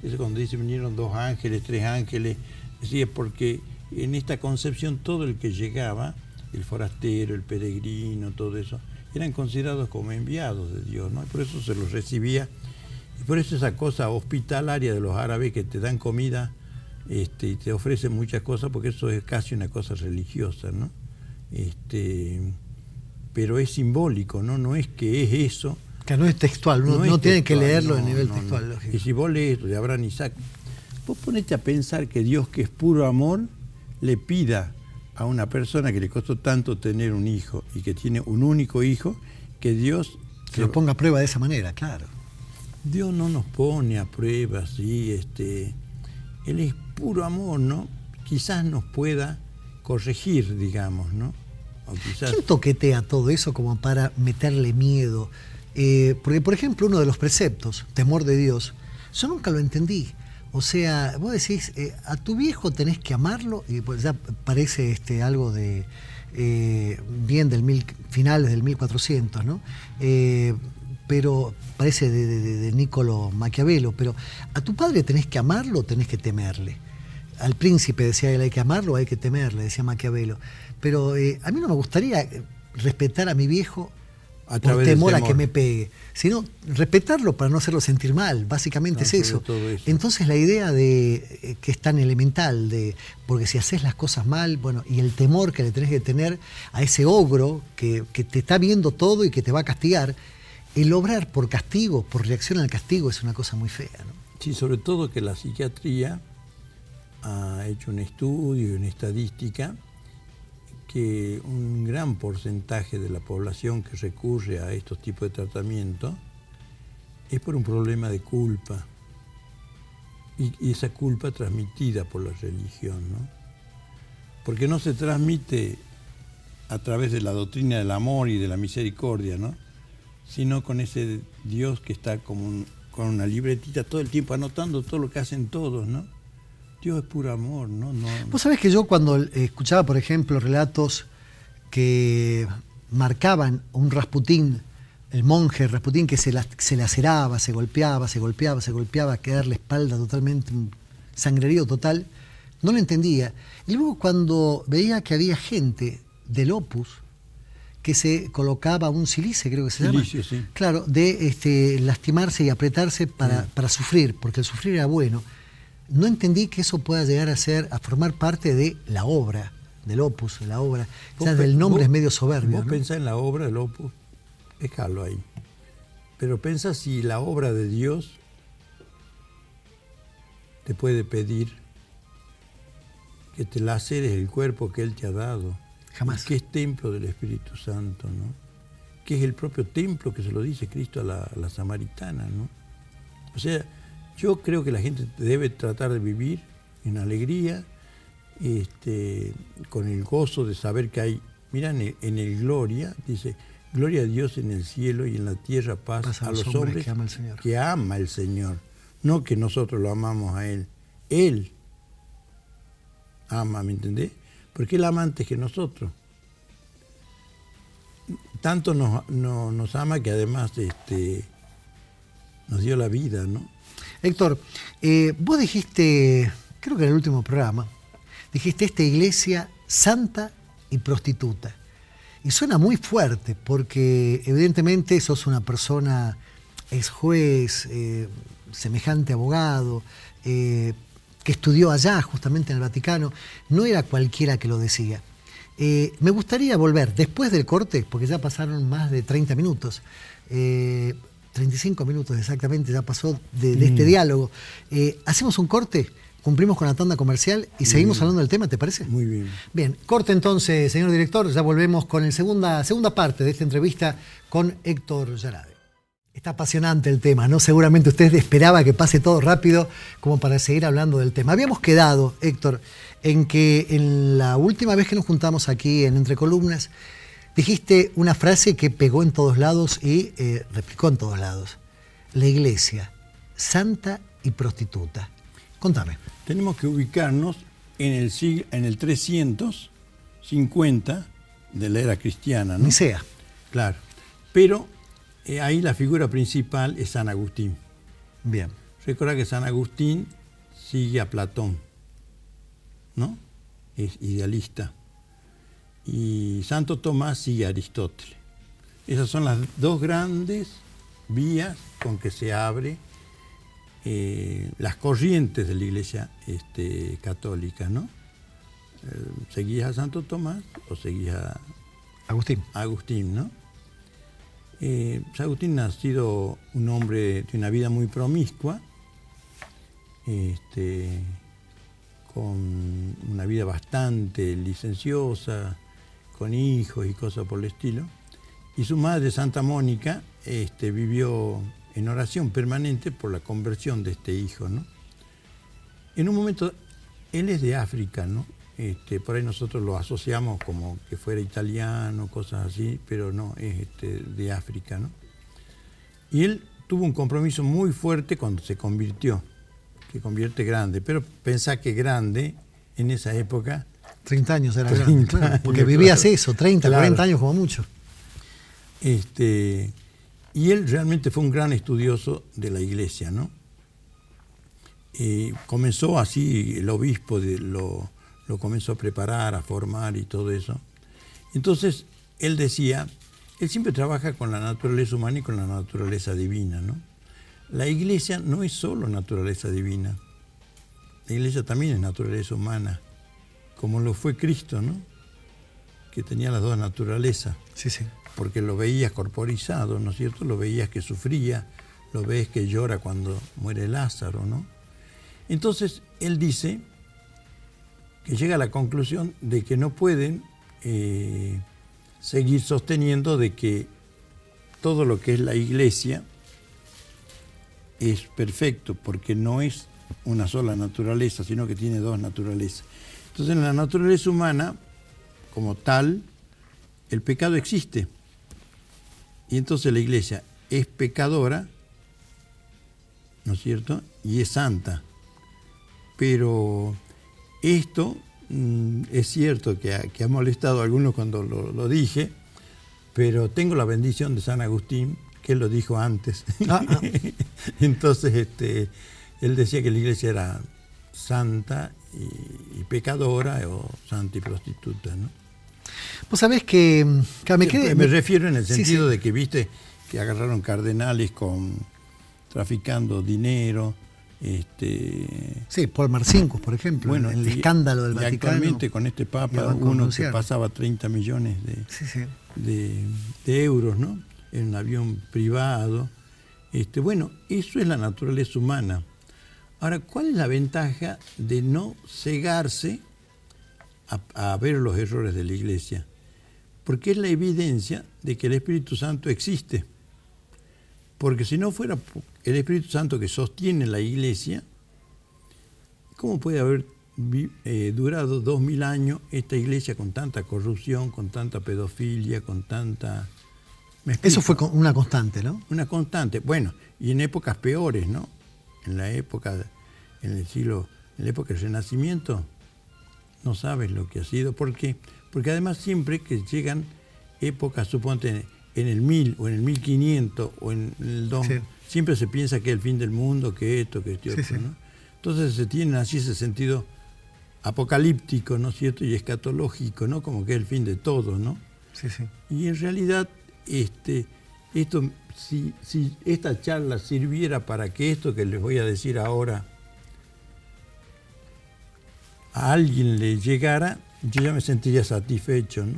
Eso cuando dice vinieron 2 ángeles, 3 ángeles, es porque en esta concepción todo el que llegaba, el forastero, el peregrino, todo eso, eran considerados como enviados de Dios, ¿no? Y por eso se los recibía. Y por eso esa cosa hospitalaria de los árabes que te dan comida y te ofrecen muchas cosas, porque eso es casi una cosa religiosa, ¿no? Pero es simbólico, ¿no? No es que es eso. Que no es textual, no tiene que leerlo a nivel textual. Lógico. Y si vos lees de Abraham Isaac, vos ponete a pensar que Dios, que es puro amor, le pida a una persona que le costó tanto tener un hijo y que tiene un único hijo, que Dios se lo ponga a prueba de esa manera, claro. Dios no nos pone a prueba, ¿sí? Él es puro amor, ¿no? Quizás nos pueda corregir, digamos, ¿no? O quizás... ¿Quién toquetea todo eso como para meterle miedo? Porque, por ejemplo, uno de los preceptos, temor de Dios, yo nunca lo entendí. O sea, vos decís, a tu viejo tenés que amarlo, y pues ya parece algo de bien finales del 1400, ¿no? Pero parece de Niccolo Maquiavelo, pero a tu padre tenés que amarlo o tenés que temerle. Al príncipe decía él, hay que amarlo o hay que temerle, decía Maquiavelo. Pero a mí no me gustaría respetar a mi viejo por temor a que me pegue, sino respetarlo para no hacerlo sentir mal, básicamente es eso. Entonces la idea de que es tan elemental, porque si haces las cosas mal, bueno, y el temor que le tenés que tener a ese ogro que te está viendo todo y que te va a castigar, el obrar por castigo, por reacción al castigo, es una cosa muy fea, ¿no? Sí, sobre todo que la psiquiatría ha hecho un estudio y una estadística que un gran porcentaje de la población que recurre a estos tipos de tratamiento es por un problema de culpa, y esa culpa transmitida por la religión, ¿no? Porque no se transmite a través de la doctrina del amor y de la misericordia, ¿no? Sino con ese Dios que está como con una libretita todo el tiempo anotando todo lo que hacen todos, ¿no? Dios es puro amor, ¿no? Vos sabés que yo cuando escuchaba, por ejemplo, relatos que marcaban un Rasputín, el monje Rasputín que se laceraba, se golpeaba, quedar la espalda totalmente, un sangrerío total, no lo entendía. Y luego cuando veía que había gente del Opus que se colocaba un silice, creo que se llama. Silicio, sí. Claro, de lastimarse y apretarse para sufrir, porque el sufrir era bueno. No entendí que eso pueda llegar a formar parte de la obra, del Opus, de la obra. O sea, del nombre es medio soberbio. Vos pensás en la obra del Opus, déjalo ahí. Pero pensá si la obra de Dios te puede pedir que te laceres el cuerpo que Él te ha dado. Jamás. Que es templo del Espíritu Santo, ¿no? Que es el propio templo que se lo dice Cristo a la samaritana, ¿no? O sea, yo creo que la gente debe tratar de vivir en alegría, con el gozo de saber que hay, mira, en el gloria, dice, gloria a Dios en el cielo y en la tierra paz a los hombres que ama el Señor. No que nosotros lo amamos a Él. Él ama, ¿me entendés? Porque Él ama antes que nosotros. Tanto nos ama que además nos dio la vida, ¿no? Héctor, vos dijiste, creo que en el último programa, dijiste esta iglesia santa y prostituta. Y suena muy fuerte porque evidentemente sos una persona, ex juez, semejante abogado, que estudió allá justamente en el Vaticano. No era cualquiera que lo decía. Me gustaría volver después del corte, porque ya pasaron más de 30 minutos. 35 minutos exactamente ya pasó de este diálogo. Hacemos un corte, cumplimos con la tanda comercial y seguimos hablando del tema, ¿te parece? Muy bien. Bien, corte entonces, señor director, ya volvemos con la segunda parte de esta entrevista con Héctor Yarade. Está apasionante el tema, ¿no? Seguramente usted esperaba que pase todo rápido como para seguir hablando del tema. Habíamos quedado, Héctor, en que en la última vez que nos juntamos aquí en Entre Columnas, dijiste una frase que pegó en todos lados y replicó en todos lados. La iglesia, santa y prostituta. Contame. Tenemos que ubicarnos en el 350 de la era cristiana, ¿no? Nicea. Claro. Pero ahí la figura principal es San Agustín. Bien. Recuerda que San Agustín sigue a Platón, ¿no? Es idealista. Y Santo Tomás sigue a Aristóteles. Esas son las dos grandes vías con que se abre las corrientes de la Iglesia católica, ¿no? Seguías a Santo Tomás o seguías a Agustín, ¿no? San Agustín ha sido un hombre de una vida muy promiscua, con una vida bastante licenciosa, con hijos y cosas por el estilo. Y su madre, Santa Mónica, vivió en oración permanente por la conversión de este hijo, ¿no? En un momento, él es de África, ¿no? Por ahí nosotros lo asociamos como que fuera italiano, cosas así, pero no, es de África, ¿no? Y él tuvo un compromiso muy fuerte cuando se convirtió, que convierte grande, pero pensá que grande en esa época... 30 años era grande, claro, porque vivías eso, 30, claro. 40 años como mucho. Y él realmente fue un gran estudioso de la Iglesia, ¿no? Comenzó así, el obispo lo comenzó a preparar, a formar y todo eso. Entonces, él decía, él siempre trabaja con la naturaleza humana y con la naturaleza divina, ¿no? La Iglesia no es solo naturaleza divina, la Iglesia también es naturaleza humana, como lo fue Cristo, ¿no? Que tenía las dos naturalezas. Sí, sí. Porque lo veías corporizado, ¿no es cierto? Lo veías que sufría, lo ves que llora cuando muere Lázaro, ¿no? Entonces, él dice que llega a la conclusión de que no pueden seguir sosteniendo de que todo lo que es la Iglesia es perfecto, porque no es una sola naturaleza, sino que tiene dos naturalezas. Entonces, en la naturaleza humana, como tal, el pecado existe. Y entonces la Iglesia es pecadora, ¿no es cierto? Y es santa. Pero esto es cierto que ha molestado a algunos cuando lo dije, pero tengo la bendición de San Agustín, que él lo dijo antes. Entonces él decía que la Iglesia era santa y pecadora, o santa y prostituta, ¿no? Vos sabés que me refiero en el sentido sí. de que viste que agarraron cardenales traficando dinero. Sí, Paul Marcinkus, por ejemplo, bueno, el escándalo del Vaticano. Actualmente con este Papa, uno que pasaba 30 millones de euros, ¿no? En un avión privado. Bueno, eso es la naturaleza humana. Ahora, ¿cuál es la ventaja de no cegarse a ver los errores de la Iglesia? Porque es la evidencia de que el Espíritu Santo existe. Porque si no fuera el Espíritu Santo que sostiene la Iglesia, ¿cómo puede haber durado 2000 años esta Iglesia con tanta corrupción, con tanta pedofilia, con tanta... Eso fue una constante, ¿no? Una constante. Bueno, y en épocas peores, ¿no? En la época del Renacimiento, no sabes lo que ha sido. ¿Por qué? Porque además siempre que llegan épocas, suponte en el 1000 o en el 1500 o en el 2000, sí, siempre se piensa que es el fin del mundo, que esto, que otro, sí. ¿no? Entonces se tiene así ese sentido apocalíptico, ¿no es cierto? Y escatológico, ¿no? Como que es el fin de todo, ¿no? Sí, sí. Y en realidad, si esta charla sirviera para que esto que les voy a decir ahora a alguien le llegara, yo ya me sentiría satisfecho, ¿no?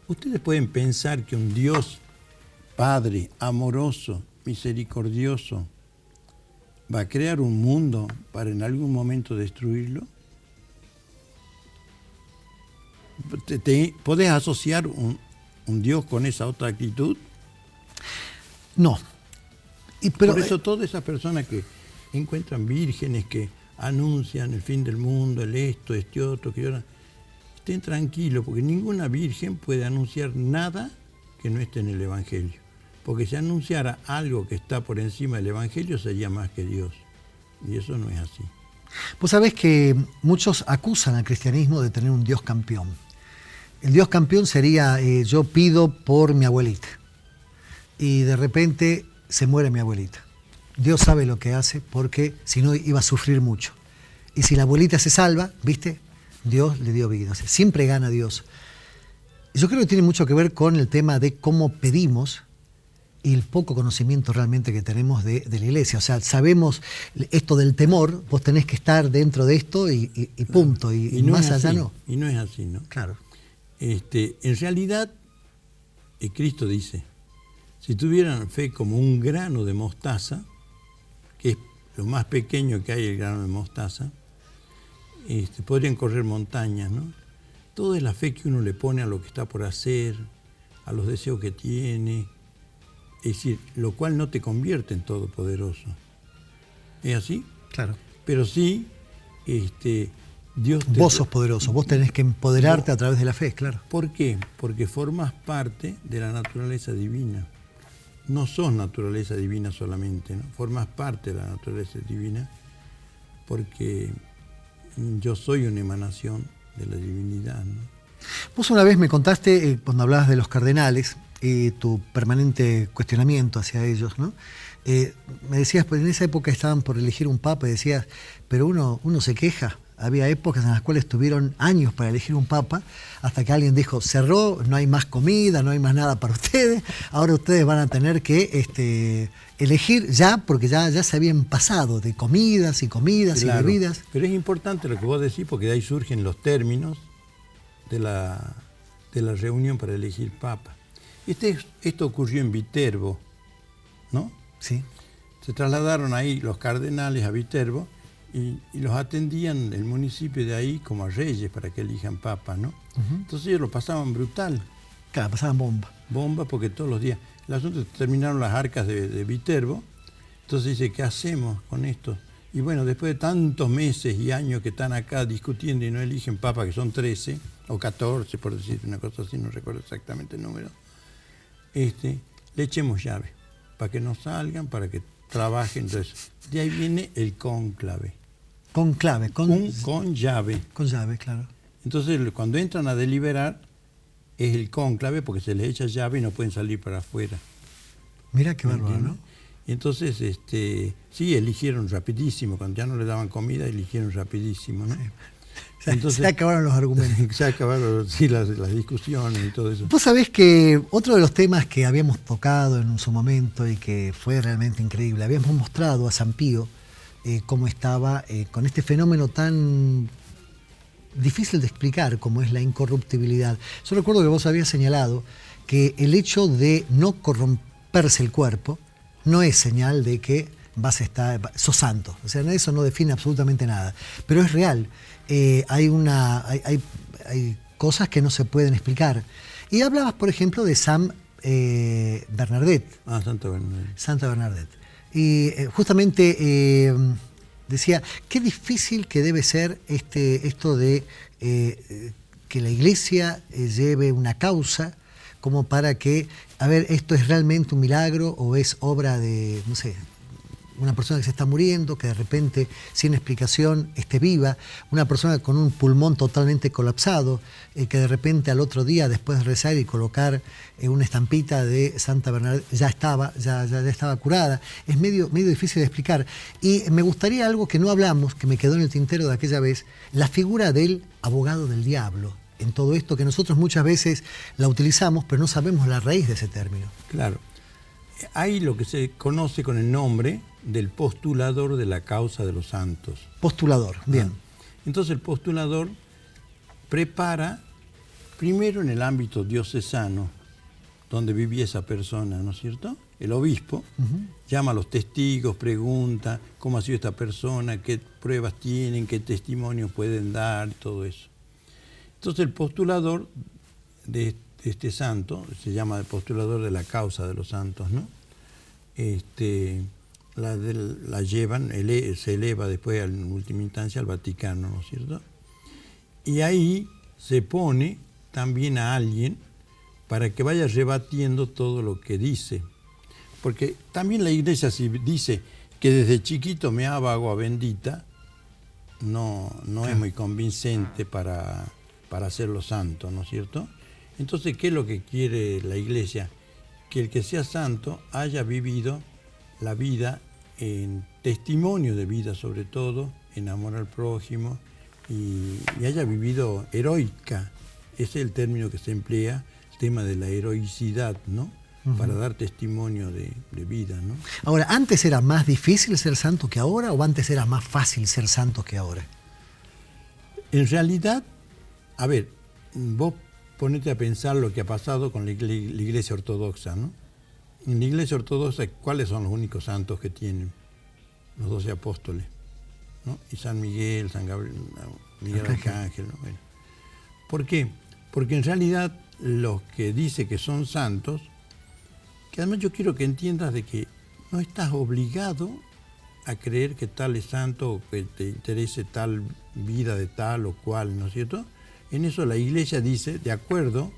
Ustedes pueden pensar que un Dios Padre, amoroso, misericordioso, va a crear un mundo para en algún momento destruirlo. ¿Podés asociar un Dios con esa otra actitud? No. Por eso todas esas personas que encuentran vírgenes, que anuncian el fin del mundo, este otro, que ahora estén tranquilos, porque ninguna virgen puede anunciar nada que no esté en el Evangelio. Porque si anunciara algo que está por encima del Evangelio, sería más que Dios. Y eso no es así. Vos sabés que muchos acusan al cristianismo de tener un Dios campeón. El Dios campeón sería, yo pido por mi abuelita. Y de repente se muere mi abuelita. Dios sabe lo que hace, porque si no iba a sufrir mucho. Y si la abuelita se salva, ¿viste? Dios le dio vida. O sea, siempre gana Dios. Yo creo que tiene mucho que ver con el tema de cómo pedimos y el poco conocimiento realmente que tenemos de la iglesia. O sea, sabemos esto del temor, vos tenés que estar dentro de esto y punto, y no más allá así, no. Y no es así, ¿no? Claro. En realidad, Cristo dice, si tuvieran fe como un grano de mostaza, que es lo más pequeño que hay, el grano de mostaza, podrían correr montañas, ¿no? Todo es la fe que uno le pone a lo que está por hacer, a los deseos que tiene, es decir, lo cual no te convierte en todopoderoso. ¿Es así? Claro. Pero sí, Dios te... Vos sos poderoso, vos tenés que empoderarte a través de la fe, claro. ¿Por qué? Porque formas parte de la naturaleza divina. No sos naturaleza divina solamente, ¿no? Formas parte de la naturaleza divina porque yo soy una emanación de la divinidad, ¿no? Vos una vez me contaste, cuando hablabas de los cardenales, tu permanente cuestionamiento hacia ellos, ¿no? Me decías, pues en esa época estaban por elegir un papa y decías, pero uno se queja. Había épocas en las cuales tuvieron años para elegir un papa, hasta que alguien dijo, cerró, no hay más comida, no hay más nada para ustedes, ahora ustedes van a tener que elegir ya, porque ya se habían pasado de comidas y comidas, claro, y bebidas. Pero es importante lo que vos decís, porque de ahí surgen los términos de la reunión para elegir papa. Esto ocurrió en Viterbo, ¿no? Sí. Se trasladaron ahí los cardenales a Viterbo y los atendían el municipio de ahí como a reyes para que elijan papa, ¿no? Entonces ellos lo pasaban brutal. Claro, pasaban bomba. Bomba porque todos los días. El asunto es que terminaron las arcas de Viterbo, entonces dice, ¿qué hacemos con esto? Y bueno, después de tantos meses y años que están acá discutiendo y no eligen papa, que son 13 o 14, por decir una cosa así, no recuerdo exactamente el número, le echemos llave, para que no salgan, para que trabajen. Entonces, de ahí viene el cónclave. Conclave, con llave. Con llave, claro. Entonces, cuando entran a deliberar, es el cónclave porque se les echa llave y no pueden salir para afuera. Mira qué bárbaro, ¿no? Y entonces, sí, eligieron rapidísimo. Cuando ya no le daban comida, eligieron rapidísimo, ¿no? Sí. Entonces, se acabaron los argumentos. Se acabaron, sí, las discusiones y todo eso. Vos sabés que otro de los temas que habíamos tocado en su momento y que fue realmente increíble, habíamos mostrado a San Pío cómo estaba con este fenómeno tan difícil de explicar como es la incorruptibilidad. Yo recuerdo que vos habías señalado que el hecho de no corromperse el cuerpo no es señal de que sos santo. O sea, eso no define absolutamente nada. Pero es real. Hay cosas que no se pueden explicar. Y hablabas, por ejemplo, de San Bernadette. Santa Bernadette. Santa Bernadette. Y justamente decía, qué difícil que debe ser esto de que la Iglesia lleve una causa como para que, a ver, esto es realmente un milagro o es obra de, no sé, una persona que se está muriendo, que de repente, sin explicación, esté viva, una persona con un pulmón totalmente colapsado, que de repente al otro día, después de rezar y colocar una estampita de Santa Bernadette, ya estaba curada. Es medio difícil de explicar. Y me gustaría algo que no hablamos, que me quedó en el tintero de aquella vez, la figura del abogado del diablo, en todo esto que nosotros muchas veces la utilizamos, pero no sabemos la raíz de ese término. Claro. Hay lo que se conoce con el nombre del postulador de la causa de los santos. Postulador, bien. Entonces el postulador prepara, primero en el ámbito diocesano, donde vivía esa persona, ¿no es cierto? El obispo llama a los testigos, pregunta cómo ha sido esta persona, qué pruebas tienen, qué testimonios pueden dar, todo eso. Entonces el postulador de este santo, se llama el postulador de la causa de los santos, ¿no? La llevan, se eleva después en última instancia al Vaticano, ¿no es cierto? Y ahí se pone también a alguien para que vaya rebatiendo todo lo que dice. Porque también la Iglesia, si dice que desde chiquito me daba agua bendita, no es muy convincente para hacerlo santo, ¿no es cierto? Entonces, ¿qué es lo que quiere la Iglesia? Que el que sea santo haya vivido la vida en testimonio de vida, sobre todo, en amor al prójimo, y haya vivido heroica ese es el término que se emplea, el tema de la heroicidad, ¿no? Para dar testimonio de vida, ¿no? Ahora, ¿antes era más difícil ser santo que ahora o antes era más fácil ser santo que ahora? En realidad, a ver, vos ponete a pensar lo que ha pasado con la Iglesia Ortodoxa, ¿no? En la Iglesia Ortodoxa, ¿cuáles son los únicos santos que tienen? Los 12 apóstoles, ¿no? Y San Miguel, San Gabriel, Miguel Arcángel, ¿no? Bueno, ¿por qué? Porque en realidad los que dice que son santos, que además yo quiero que entiendas de que no estás obligado a creer que tal es santo o que te interese tal vida de tal o cual, ¿no es cierto? En eso la Iglesia dice, de acuerdo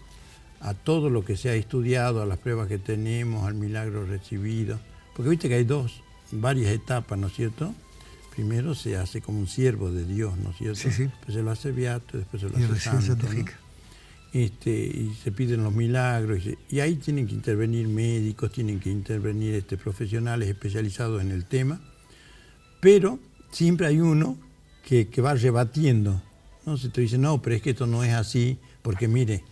a todo lo que se ha estudiado, a las pruebas que tenemos, al milagro recibido, porque viste que hay varias etapas, ¿no es cierto? Primero se hace como un siervo de Dios, ¿no es cierto? Sí, sí. Después se lo hace beato, después se lo Y hace recién santo, santifica. ¿no? Y se piden los milagros, y ahí tienen que intervenir médicos, tienen que intervenir profesionales especializados en el tema, pero siempre hay uno que va rebatiendo, ¿no? Se te dice, no, pero es que esto no es así, porque mire,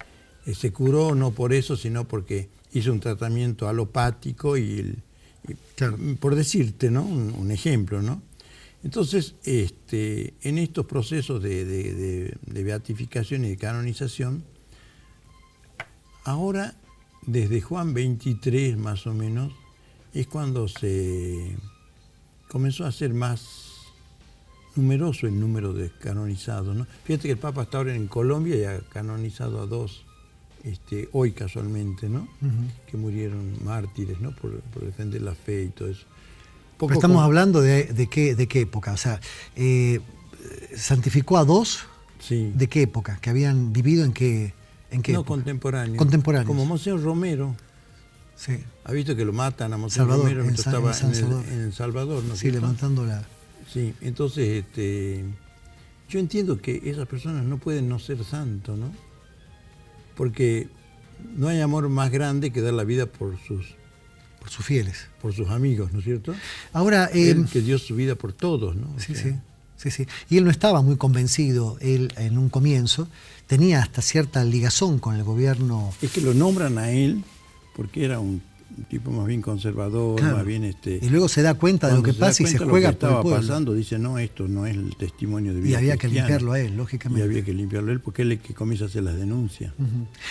se curó no por eso, sino porque hizo un tratamiento alopático Claro. por decirte, ¿no? Un ejemplo, ¿no? Entonces, en estos procesos de beatificación y de canonización, ahora, desde Juan 23 más o menos, es cuando se comenzó a ser más numeroso el número de canonizados, ¿no? Fíjate que el Papa está ahora en Colombia y ha canonizado a 2, hoy casualmente, ¿no? Que murieron mártires, ¿no? Por defender la fe y todo eso. Pero estamos hablando de qué época, o sea, santificó a 2, sí. ¿De qué época? ¿Que habían vivido en qué No, época? contemporáneos. Como Monseñor Romero. Sí. ¿Ha visto que lo matan a Monseñor Romero mientras estaba en El Salvador? ¿No? Sí, levantando la... Sí, entonces yo entiendo que esas personas no pueden no ser santos, ¿no? Porque no hay amor más grande que dar la vida por sus fieles. Por sus amigos, ¿no es cierto? Ahora, él que dio su vida por todos, ¿no? Sí. Y él no estaba muy convencido, él en un comienzo, tenía hasta cierta ligazón con el gobierno. Es que lo nombran a él porque era un tipo más bien conservador, claro. Más bien Y luego se da cuenta de lo que pasa y se juega por el pueblo. Pasando, dice, no, esto no es el testimonio de vida. Y había cristiana. Que limpiarlo a él, lógicamente. Y había que limpiarlo a él porque él es el que comienza a hacer las denuncias.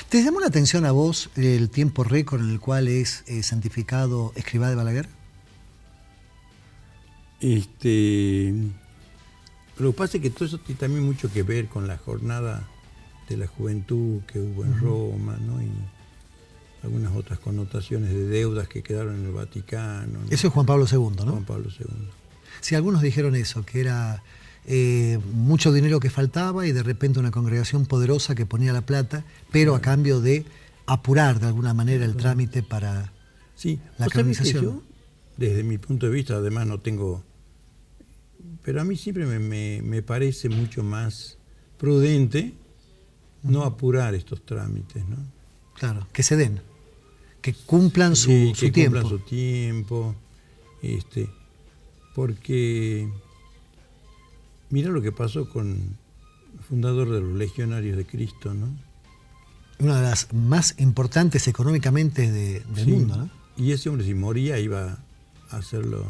¿Te llamó la atención a vos el tiempo récord en el cual es santificado Escrivá de Balaguer? Lo que pasa es que todo eso tiene también mucho que ver con la jornada de la juventud que hubo en Roma, ¿no? Y algunas otras connotaciones de deudas que quedaron en el Vaticano, ¿no? Eso es Juan Pablo II, ¿no? Juan Pablo II. Sí, algunos dijeron eso, que era mucho dinero que faltaba y de repente una congregación poderosa que ponía la plata, pero a cambio de apurar de alguna manera el trámite para la canonización. Yo, desde mi punto de vista, además no tengo... Pero a mí siempre me parece mucho más prudente no apurar estos trámites, ¿no? Claro, que se den, que cumplan su tiempo. Cumplan su tiempo, porque mira lo que pasó con el fundador de los Legionarios de Cristo, ¿no? Una de las más importantes económicamente del mundo, ¿no? Y ese hombre si moría iba a hacerlo,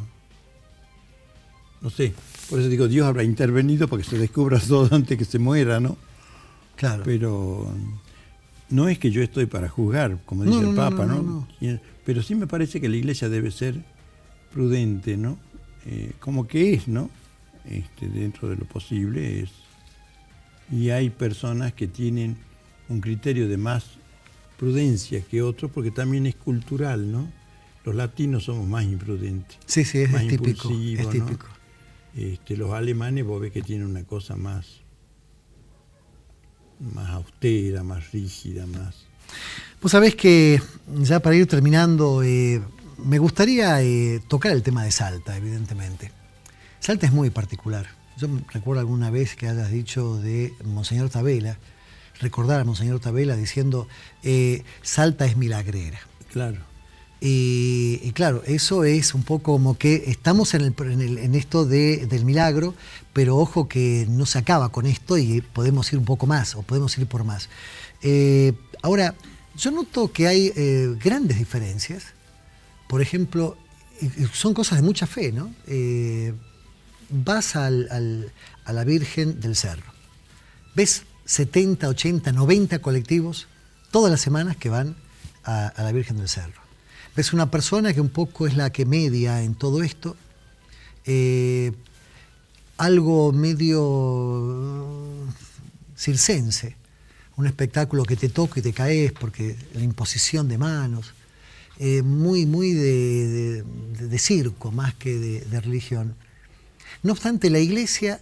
no sé, por eso digo, Dios habrá intervenido para que se descubra todo antes que se muera, ¿no? Claro. Pero no es que yo estoy para juzgar, como dice el Papa, ¿no? Pero sí me parece que la Iglesia debe ser prudente, ¿no? Como que es, ¿no? Dentro de lo posible es. Y hay personas que tienen un criterio de más prudencia que otros, porque también es cultural, ¿no? Los latinos somos más imprudentes. Sí, es más típico. impulsivos, Es típico. ¿no? Los alemanes vos ves que tienen una cosa más austera, más rígida, más... Vos sabés que, ya para ir terminando, me gustaría tocar el tema de Salta, evidentemente. Salta es muy particular. Yo recuerdo alguna vez que hayas dicho de Monseñor Tabela, recordar a Monseñor Tabela diciendo, Salta es milagrera. Claro. Y claro, eso es un poco como que estamos en esto del milagro, pero ojo que no se acaba con esto y podemos ir un poco más, o podemos ir por más. Ahora, yo noto que hay grandes diferencias. Por ejemplo, son cosas de mucha fe, ¿no? Vas a la Virgen del Cerro. Ves 70, 80, 90 colectivos todas las semanas que van a la Virgen del Cerro. Ves una persona que un poco es la que media en todo esto, algo medio circense, un espectáculo que te toca y te caes porque la imposición de manos, muy de circo más que de religión. No obstante, la Iglesia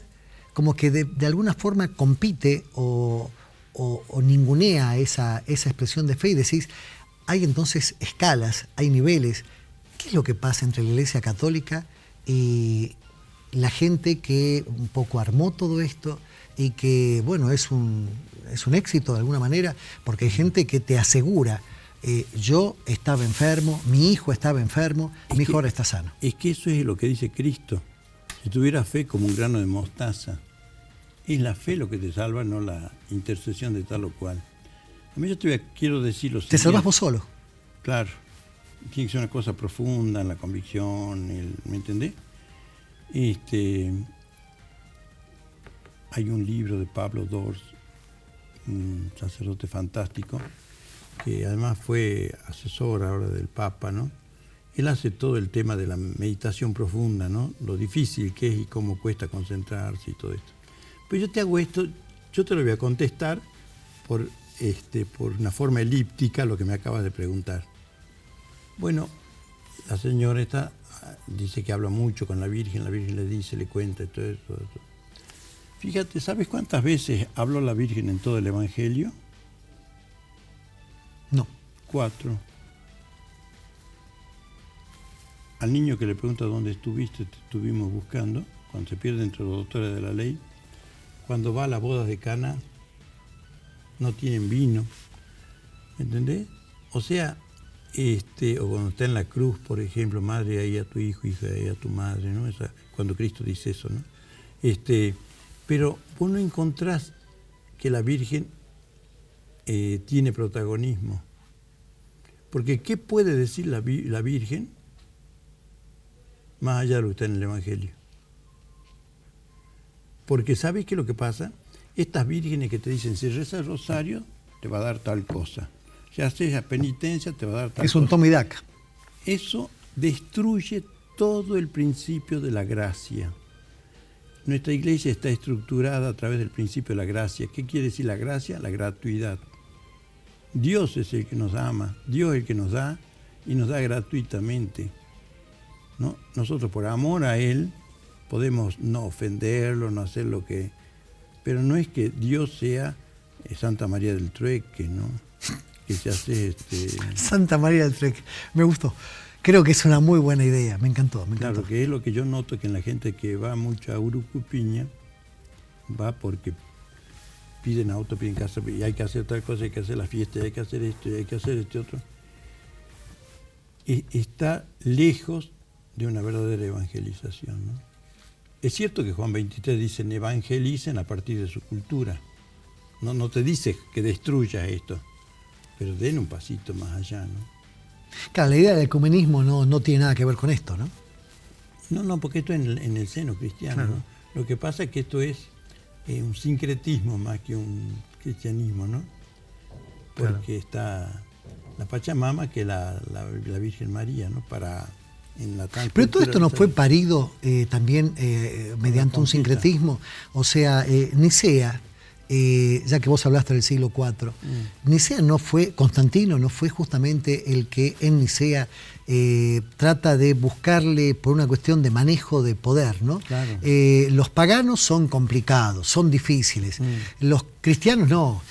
como que de alguna forma compite o ningunea esa expresión de fe y decís, hay entonces escalas, hay niveles. ¿Qué es lo que pasa entre la Iglesia Católica y la gente que un poco armó todo esto y que, bueno, es un éxito de alguna manera? Porque hay gente que te asegura, yo estaba enfermo, mi hijo estaba enfermo, mi hijo ahora está sano. Es que eso es lo que dice Cristo. Si tuvieras fe como un grano de mostaza, es la fe lo que te salva, no la intercesión de tal o cual. A mí yo quiero decir lo siguiente. ¿Te salvas vos solo? Claro. Tiene que ser una cosa profunda en la convicción, ¿me entendés? Hay un libro de Pablo Dors, un sacerdote fantástico, que además fue asesor ahora del Papa, ¿no? Él hace todo el tema de la meditación profunda, ¿no? Lo difícil que es y cómo cuesta concentrarse y todo esto. Pero yo te hago esto, yo te lo voy a contestar por una forma elíptica lo que me acabas de preguntar. Bueno, la señora esta dice que habla mucho con la Virgen le dice, le cuenta y todo eso. Fíjate, ¿sabes cuántas veces habló la Virgen en todo el Evangelio? No. 4. Al niño que le pregunta dónde estuviste, te estuvimos buscando, cuando se pierde entre los doctores de la ley, cuando va a las bodas de Cana, no tienen vino, ¿entendés? O sea, o cuando está en la cruz, por ejemplo, madre ahí a tu hijo, hija ahí a tu madre, ¿no? Cuando Cristo dice eso, ¿no? Pero vos no encontrás que la Virgen tiene protagonismo. Porque ¿qué puede decir la Virgen más allá de lo que está en el Evangelio? Porque ¿sabes qué es lo que pasa? Estas vírgenes que te dicen, si rezas el rosario, te va a dar tal cosa. Si haces la penitencia, te va a dar tal cosa. Es un toma y daca. Eso destruye todo el principio de la gracia. Nuestra iglesia está estructurada a través del principio de la gracia. ¿Qué quiere decir la gracia? La gratuidad. Dios es el que nos ama, Dios es el que nos da y nos da gratuitamente, ¿no? Nosotros por amor a Él podemos no ofenderlo, no hacer lo que... Pero no es que Dios sea Santa María del Trueque, ¿no? Que se hace Santa María del Trueque, me gustó. Creo que es una muy buena idea, me encantó. Claro, que es lo que yo noto, que en la gente que va mucho a Urucupiña, va porque piden auto, piden casa, y hay que hacer tal cosa, hay que hacer la fiesta, y hay que hacer esto, y hay que hacer este otro. Y está lejos de una verdadera evangelización, ¿no? Es cierto que Juan 23 dice, evangelicen a partir de su cultura. No te dice que destruyas esto, pero den un pasito más allá, ¿no? Claro, la idea del ecumenismo no tiene nada que ver con esto, ¿no? No, porque esto es en el seno cristiano, claro, ¿no? Lo que pasa es que esto es un sincretismo más que un cristianismo, ¿no? Porque claro, está la Pachamama, que es la Virgen María, ¿no? Pero todo esto no fue parido también mediante un sincretismo. O sea, Nicea, ya que vos hablaste del siglo IV, Nicea no fue, Constantino no fue justamente el que en Nicea trata de buscarle por una cuestión de manejo de poder, ¿no? Claro. Los paganos son complicados, son difíciles. Los cristianos no,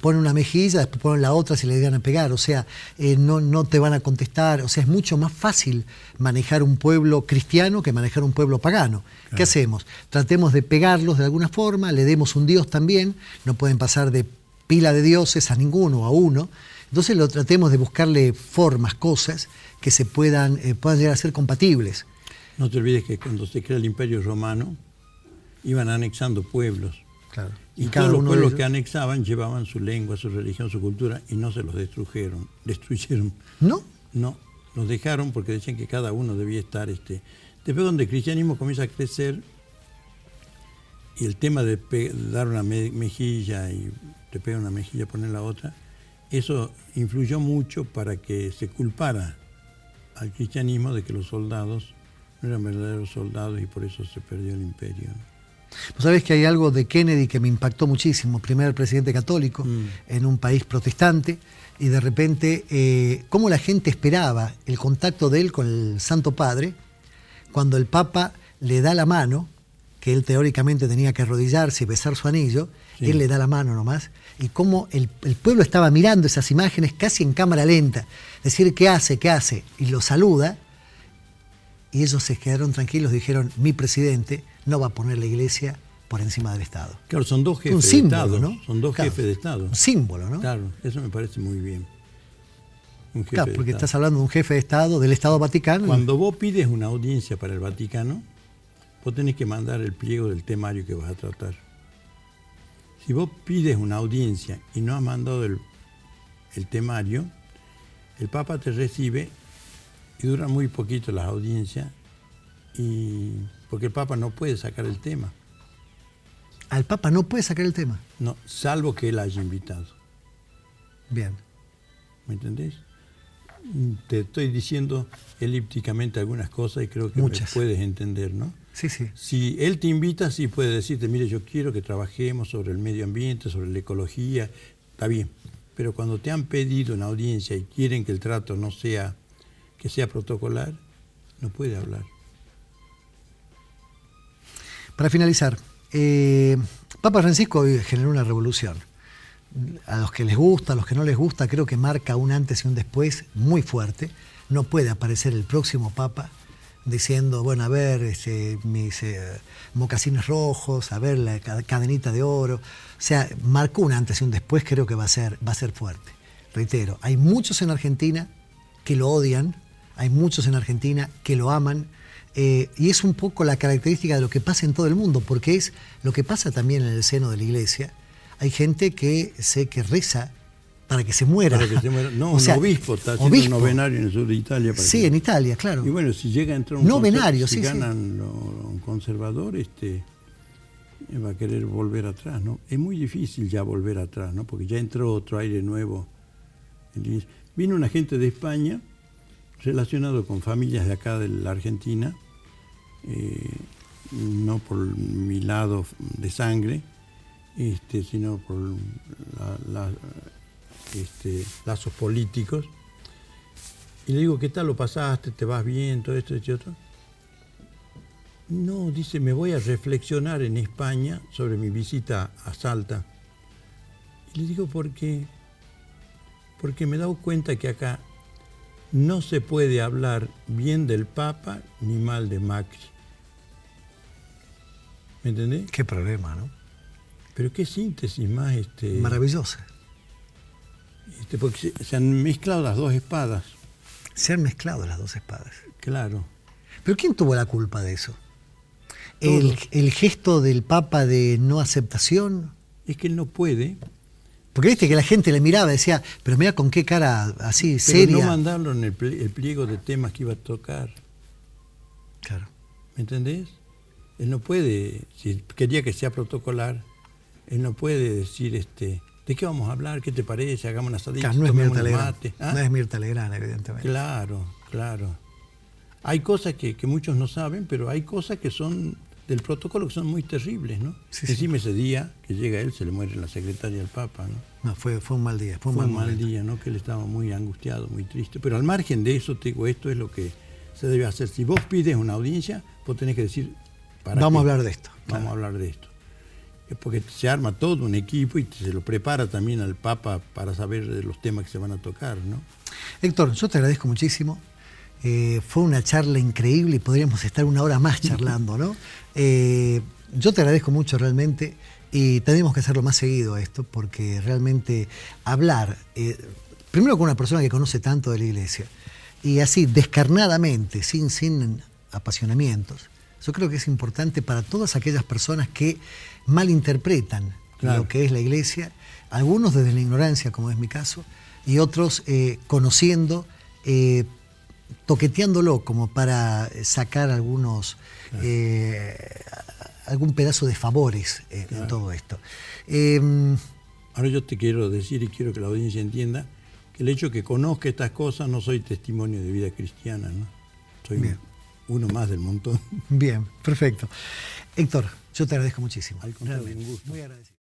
ponen una mejilla, después ponen la otra si le llegan a pegar, o sea, no te van a contestar, o sea, es mucho más fácil manejar un pueblo cristiano que manejar un pueblo pagano. Claro. ¿Qué hacemos? Tratemos de pegarlos de alguna forma, le demos un dios también, no pueden pasar de pila de dioses a ninguno, a uno, Entonces tratemos de buscarle formas, cosas que se puedan llegar a ser compatibles. No te olvides que cuando se crea el Imperio Romano, iban anexando pueblos. Claro. Y todos los pueblos que anexaban llevaban su lengua, su religión, su cultura, y no se los destruyeron. ¿No? No, los dejaron porque decían que cada uno debía estar... Después donde el cristianismo comienza a crecer, y el tema de dar una mejilla y te pega una mejilla, poner la otra, eso influyó mucho para que se culpara al cristianismo de que los soldados no eran verdaderos soldados y por eso se perdió el imperio. Vos sabés que hay algo de Kennedy que me impactó muchísimo, primer presidente católico en un país protestante, y de repente cómo la gente esperaba el contacto de él con el Santo Padre cuando el Papa le da la mano, que él teóricamente tenía que arrodillarse y besar su anillo, sí. Él le da la mano nomás, y cómo el pueblo estaba mirando esas imágenes casi en cámara lenta, decir, ¿qué hace? ¿Qué hace? Y lo saluda, y ellos se quedaron tranquilos, dijeron, mi presidente no va a poner la iglesia por encima del Estado. Claro, son dos jefes un símbolo, de Estado, ¿no? Son dos claro, jefes de Estado. Un símbolo, ¿no? Claro, eso me parece muy bien. Un jefe claro, porque de Estado. estás hablando de un jefe de Estado, del Estado Vaticano. Cuando vos pides una audiencia para el Vaticano, vos tenés que mandar el pliego del temario que vas a tratar. Si vos pides una audiencia y no has mandado el temario, el Papa te recibe y duran muy poquito las audiencias, porque el Papa no puede sacar el tema. ¿Al Papa no puede sacar el tema? No, salvo que él haya invitado. Bien. ¿Me entendés? Te estoy diciendo elípticamente algunas cosas y creo que muchas. Me puedes entender, ¿no? Sí, sí. Si él te invita, sí puede decirte, mire, yo quiero que trabajemos sobre el medio ambiente, sobre la ecología, está bien. Pero cuando te han pedido una audiencia y quieren que el trato no sea, que sea protocolar, no puede hablar. Para finalizar, Papa Francisco generó una revolución. A los que les gusta, a los que no les gusta, creo que marca un antes y un después muy fuerte. No puede aparecer el próximo Papa diciendo, bueno, a ver, mis mocasines rojos, a ver la cadenita de oro. O sea, marcó un antes y un después, creo que va a ser fuerte. Reitero, hay muchos en Argentina que lo odian, hay muchos en Argentina que lo aman, y es un poco la característica de lo que pasa en todo el mundo, porque es lo que pasa también en el seno de la Iglesia. Hay gente que sé que reza para que se muera. Para que se muera. No, o sea, un obispo está haciendo un novenario en el sur de Italia. Para sí, en Italia, claro. Y bueno, si llega a entrar un novenario, si sí, ganan un conservador, va a querer volver atrás, ¿no? Es muy difícil ya volver atrás, ¿no? Porque ya entró otro aire nuevo. Vino una gente de España relacionado con familias de acá de la Argentina, no por mi lado de sangre, sino por lazos políticos. Y le digo, ¿qué tal lo pasaste? ¿Te vas bien? Todo esto y otro. No, dice, me voy a reflexionar en España sobre mi visita a Salta. Y le digo, ¿por qué? Porque me he dado cuenta que acá no se puede hablar bien del Papa ni mal de Macri. ¿Me entendés? Qué problema, ¿no? Pero qué síntesis más... maravillosa. Porque se han mezclado las dos espadas. Se han mezclado las dos espadas. Claro. ¿Pero quién tuvo la culpa de eso? ¿El gesto del Papa de no aceptación? Es que él no puede. Porque viste que la gente le miraba y decía, pero mira con qué cara así, pero seria. No mandarlo en el pliego de temas que iba a tocar. Claro. ¿Me entendés? Él no puede, si quería que sea protocolar, él no puede decir, ¿de qué vamos a hablar? ¿Qué te parece? Hagamos una asadita, claro, no es Mirta tomemos un Legrand. mate. ¿Ah? No es Mirta Legrand, evidentemente. Claro, claro. Hay cosas que muchos no saben, pero hay cosas que son del protocolo que son muy terribles, ¿no? Sí, encima ese día que llega él, se le muere la secretaria del Papa, ¿no? No, fue un mal día. Fue un mal día, ¿no? Que él estaba muy angustiado, muy triste. Pero al margen de eso, te digo, esto es lo que se debe hacer. Si vos pides una audiencia, vos tenés que decir... Vamos a hablar de esto. Vamos a hablar de esto. Es porque se arma todo un equipo y se lo prepara también al Papa para saber de los temas que se van a tocar, ¿no? Héctor, yo te agradezco muchísimo. Fue una charla increíble y podríamos estar una hora más charlando, ¿no? Yo te agradezco mucho realmente y tenemos que hacerlo más seguido esto porque realmente hablar, primero con una persona que conoce tanto de la iglesia, y así descarnadamente, sin apasionamientos, yo creo que es importante para todas aquellas personas que malinterpretan lo que es la iglesia, algunos desde la ignorancia, como es mi caso, y otros conociendo, toqueteándolo como para sacar algunos algún pedazo de favores en todo esto. Ahora yo te quiero decir y quiero que la audiencia entienda que el hecho que conozca estas cosas no soy testimonio de vida cristiana, ¿no? Soy uno más del montón. Bien, perfecto. Héctor, yo te agradezco muchísimo. Al contrario, un gusto. Muy agradecido.